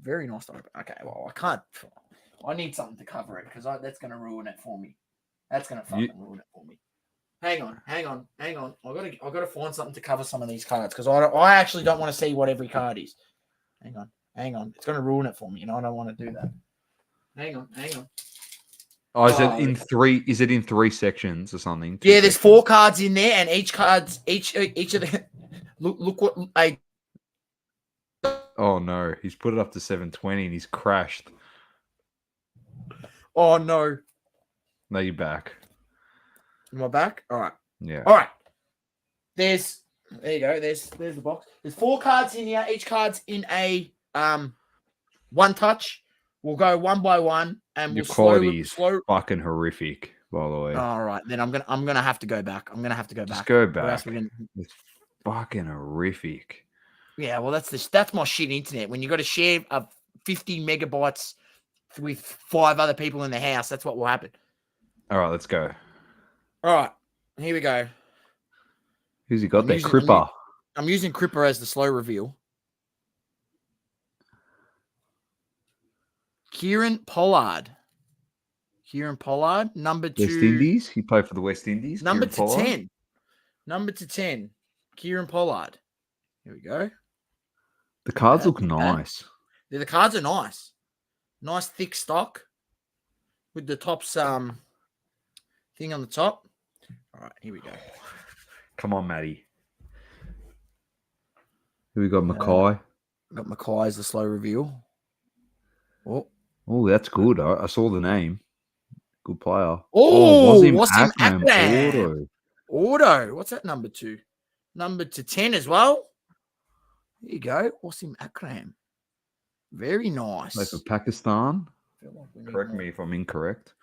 Very nice to open. Okay, well, I can't. I need something to cover it because that's going to ruin it for me. That's going to fucking ruin it for me. Hang on. I got to find something to cover some of these cards because I actually don't want to see what every card is. Hang on. It's going to ruin it for me. I don't want to do that. Hang on. Oh, is it in three sections or something? Yeah, there's 4 cards in there, and each of the look what I. Oh no, he's put it up to 720 and he's crashed. Oh no. No, you're back. Am I back? All right. Yeah. All right. There you go. There's the box. There's 4 cards in here. Each card's in a one touch. We'll go one by one, and your we'll quality is fucking horrific, by the way. All right, then I'm gonna have to go back. Just go back. It's fucking horrific. Yeah, well, that's my shit internet. When you got to share 50 megabytes with 5 other people in the house, that's what will happen. All right, let's go. All right, here we go. Who's he got there? Cripper. I'm using Cripper as the slow reveal. Kieran Pollard. Number West 2. Indies. He played for the West Indies. Number Kieran Pollard. 10. Number 10. Kieran Pollard. Here we go. The cards Bad, look not bad. nice. Yeah, the cards are nice. Nice thick stock with the tops thing on the top. All right, here we go. Come on, Matty. Here we got Mackay. Got Mackay as the slow reveal. Oh, that's good. I saw the name. Good player. Wasim Akram Akram. Auto. What's that number 2? Number to 10 as well. There you go. Wasim Akram. Very nice. Played for Pakistan. Like Correct me if I'm incorrect.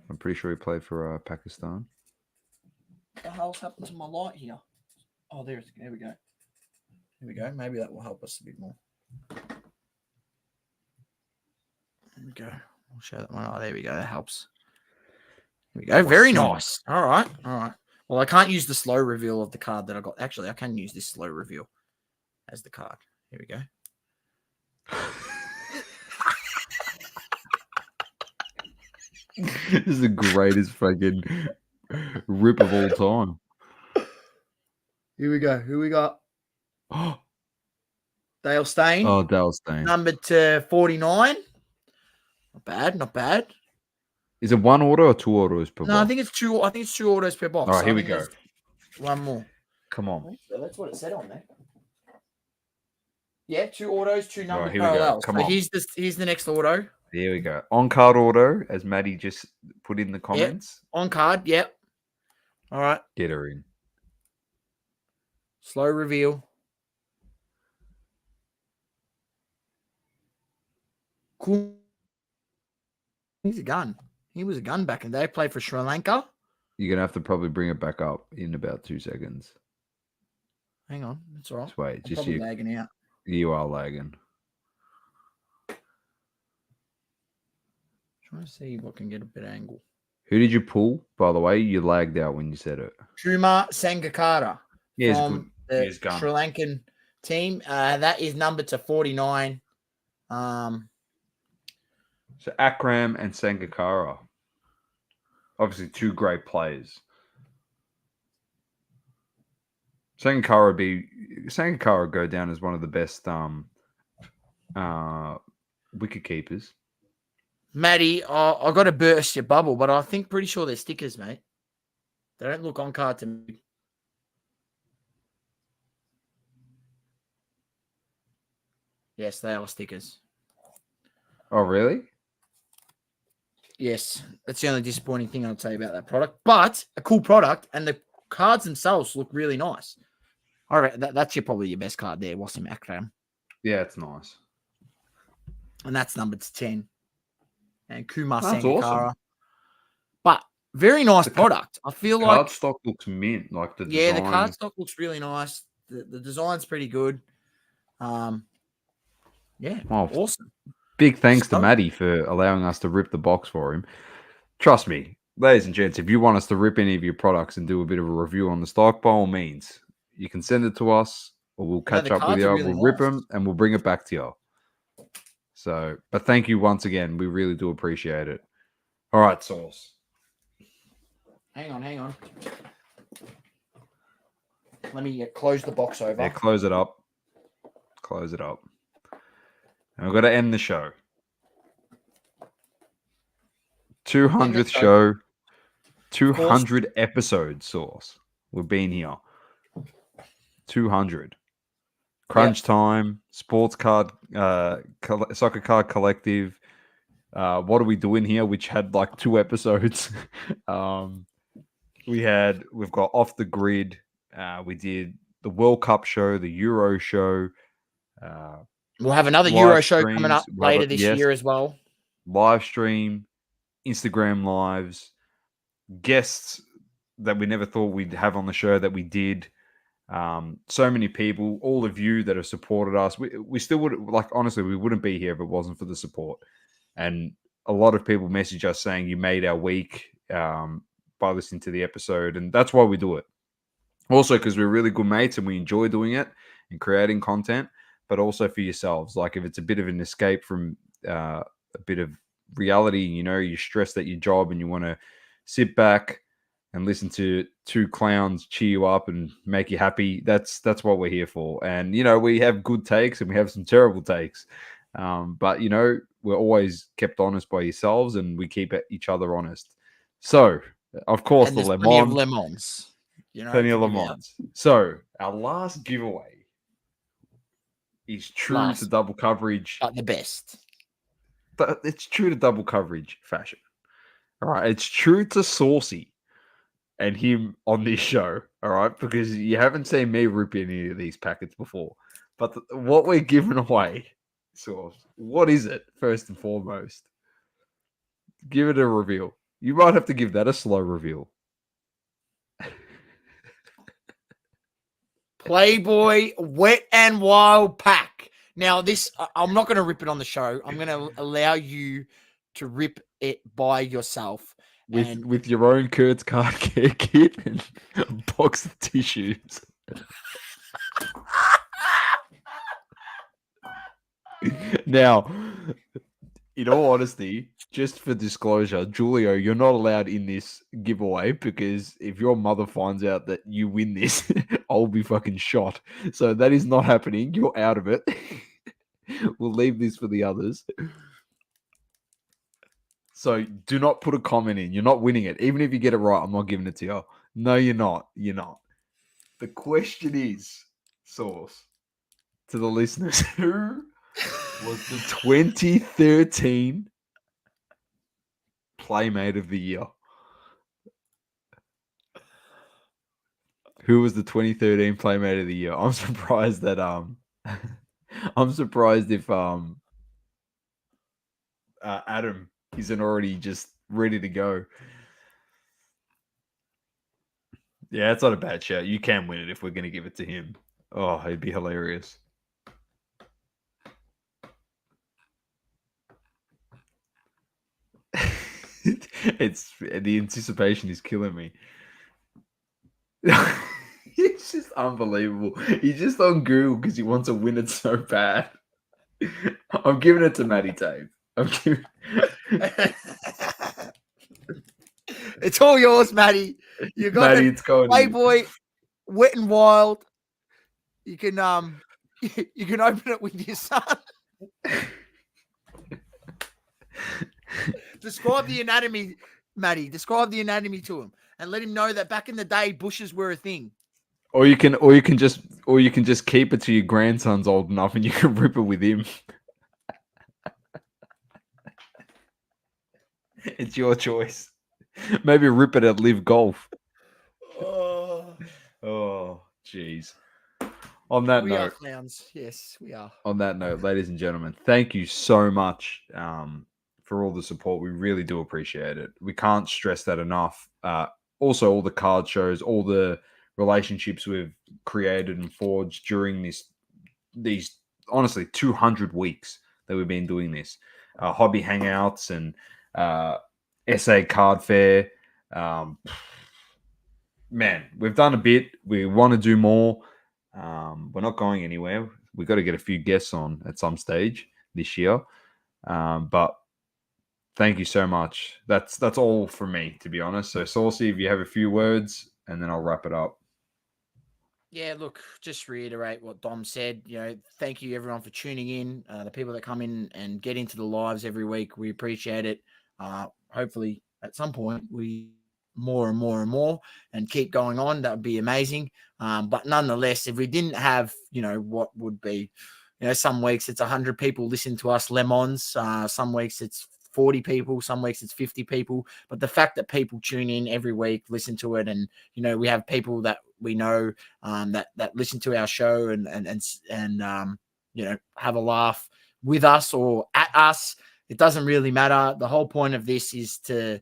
I'm pretty sure he played for Pakistan. What the hell's happened to my light here? Oh, there we go. Here we go. Maybe that will help us a bit more. There we go. I'll show that one. Oh, there we go. That helps. Here we go. Very nice. All right. Well, I can't use the slow reveal of the card that I got. Actually, I can use this slow reveal as the card. Here we go. This is the greatest fucking rip of all time. Here we go. Who we got? Dale Steyn. Oh, Dale Steyn. Number to 49. Not bad. Is it 1 auto or 2 autos per box? No, I think it's 2 autos per box. All right, here we go. One more. Come on. That's what it said on there. Yeah, 2 autos, 2 number here we go. parallels. Come so on. Here's the next auto. Here we go. On card auto, as Maddie just put in the comments. Yep. On card, yep. All right. Get her in. Slow reveal. Cool. He's a gun. He was a gun back in the day. Played for Sri Lanka. You're going to have to probably bring it back up in about 2 seconds. Hang on. That's all right. Just wait. I'm Just probably lagging out. You are lagging. Trying to see if I can get a better angle. Who did you pull, by the way? You lagged out when you said it. Kumar Sangakkara from the Sri Lankan team. That is number to 49. So Akram and Sangakkara. Obviously 2 great players. Sangakkara go down as one of the best wicket keepers. Matty, I got to burst your bubble, but I think pretty sure they're stickers, mate. They don't look on card to me. Yes, they are stickers. Oh, really? Yes, that's the only disappointing thing I'll tell you about that product. But a cool product, and the cards themselves look really nice. All right, that's probably your best card there, Wasim Akram. Yeah, it's nice. And that's numbered to 10. And Kumar That's Sangakkara. awesome. But very nice product. I feel like card stock looks mint. Like the design. The card stock looks really nice. The design's pretty good. Yeah, wow. Awesome. Big thanks to Maddie for allowing us to rip the box for him. Trust me, ladies and gents, if you want us to rip any of your products and do a bit of a review on the stock, by all means, you can send it to us or we'll catch up with you. Really we'll rip them and we'll bring it back to you. So, but thank you once again. We really do appreciate it. All right, Sauce. Hang on. Let me close the box over. Yeah, close it up. And we've got to end the show. 200th show. 200 episodes, Sauce. We've been here. 200. Crunch Time, Sports Card, Soccer Card Collective. What are we doing here? Which had like 2 episodes. We've got Off the Grid. We did the World Cup show, the Euro show. We'll have another Euro show coming up later this year as well. Live stream, Instagram lives, guests that we never thought we'd have on the show that we did. So many people, all of you that have supported us. We still would, like, honestly, we wouldn't be here if it wasn't for the support. And a lot of people message us saying you made our week by listening to the episode. And that's why we do it. Also, because we're really good mates and we enjoy doing it and creating content, but also for yourselves. Like if it's a bit of an escape from a bit of reality. You know, you're stressed at your job and you want to sit back and listen to two clowns cheer you up and make you happy. That's what we're here for. And you know, we have good takes and we have some terrible takes, but you know, we're always kept honest by yourselves, and we keep each other honest. So, of course, And the there's plenty of lemon, lemons, plenty to of give out. lemons. So, our last giveaway is true to Last, double coverage. but the best. But it's true to double coverage fashion. All right, it's true to Saucy and him on this show. All right, because you haven't seen me rip any of these packets before. But what we're giving away, Sauce, what is it first and foremost? Give it a reveal. You might have to give that a slow reveal. Playboy Wet and Wild pack. Now, this, I'm not going to rip it on the show. I'm going to allow you to rip it by yourself. With your own Kurt's card care kit and a box of tissues. Now, in all honesty, just for disclosure, Julio, you're not allowed in this giveaway because if your mother finds out that you win this, I'll be fucking shot. So that is not happening. You're out of it. We'll leave this for the others. So do not put a comment in. You're not winning it. Even if you get it right, I'm not giving it to you. No, you're not. You're not. The question is, Source, to the listeners, who was the 2013 Playmate of the Year? Who was the 2013 Playmate of the Year? I'm surprised that I'm surprised if Adam isn't already just ready to go. Yeah, it's not a bad shout. You can win it if we're going to give it to him. Oh, it'd be hilarious. It's the anticipation is killing me. It's just unbelievable. He's just on Google because he wants to win it so bad. I'm giving it to Matty Tate. It's all yours, Matty. You got Matty, it. it's going Playboy Wet and Wild. You can you can open it with your son. Describe the anatomy, Matty. Describe the anatomy to him and let him know that back in the day bushes were a thing. Or you can just keep it till your grandson's old enough and you can rip it with him. It's your choice. Maybe rip it at Live Golf. Oh, jeez. On that we note, are clowns. Yes, we are. On that note, ladies and gentlemen, thank you so much for all the support. We really do appreciate it. We can't stress that enough. Also, all the card shows, all the relationships we've created and forged during these honestly 200 weeks that we've been doing this. Hobby hangouts and SA card fair. Man, we've done a bit. We want to do more. We're not going anywhere. We've got to get a few guests on at some stage this year. But thank you so much. That's all from me, to be honest. So, Saucy, if you have a few words, and then I'll wrap it up. Yeah, look, just reiterate what Dom said. You know, thank you everyone for tuning in. The people that come in and get into the lives every week, we appreciate it. Hopefully, at some point, we more and more and more and keep going on. That would be amazing. But nonetheless, if we didn't have, what would be, some weeks it's 100 people listen to us lemons. Some weeks it's 40 people, some weeks it's 50 people. But the fact that people tune in every week, listen to it, and we have people that we know that listen to our show and have a laugh with us or at us. It doesn't really matter. The whole point of this is to,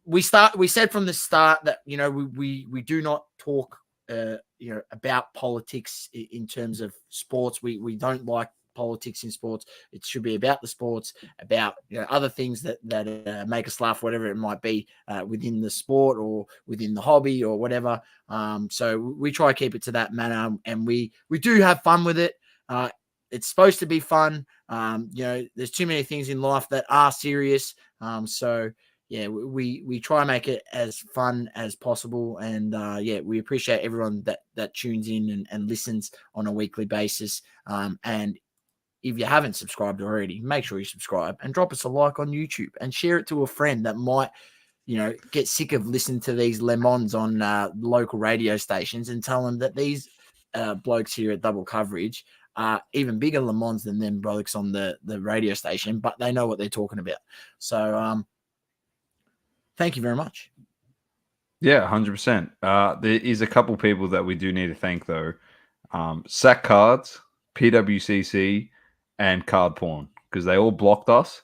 we said from the start that we do not talk about politics in terms of sports. We don't like politics in sports. It should be about the sports, about other things that make us laugh, whatever it might be within the sport or within the hobby or whatever. So we try to keep it to that manner, and we do have fun with it. it's supposed to be fun. There's too many things in life that are serious. So yeah, we try and make it as fun as possible. And we appreciate everyone that tunes in and listens on a weekly basis. And if you haven't subscribed already, make sure you subscribe and drop us a like on YouTube and share it to a friend that might, get sick of listening to these lemons on local radio stations, and tell them that these blokes here at Double Coverage are even bigger lemons than them blokes on the radio station, but they know what they're talking about. So thank you very much. Yeah, 100%. There is a couple people that we do need to thank, though. Sack Cards, PWCC, and Card Porn, because they all blocked us,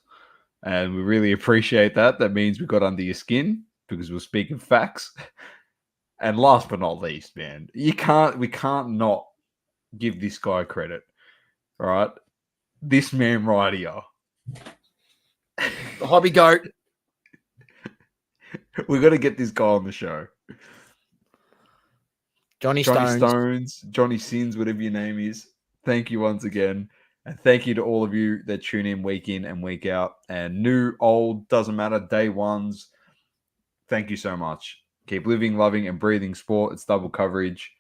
and we really appreciate that. That means we got under your skin because we're speaking facts. And last but not least, man, we can't not give this guy credit. All right, this man right here, the hobby goat. We got to get this guy on the show. Johnny Stones, Johnny Sins, whatever your name is. Thank you once again. And thank you to all of you that tune in and week out. And new, old, doesn't matter, day ones. Thank you so much. Keep living, loving, and breathing sport. It's Double Coverage.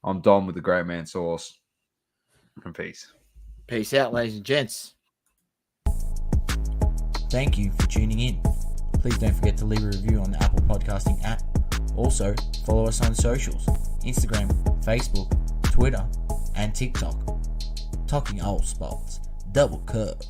I'm Dom with the Great Man Sauce. And peace. Peace out, ladies and gents. Thank you for tuning in. Please don't forget to leave a review on the Apple Podcasting app. Also, follow us on socials: Instagram, Facebook, Twitter, and TikTok. Talking all sports. Double Curve.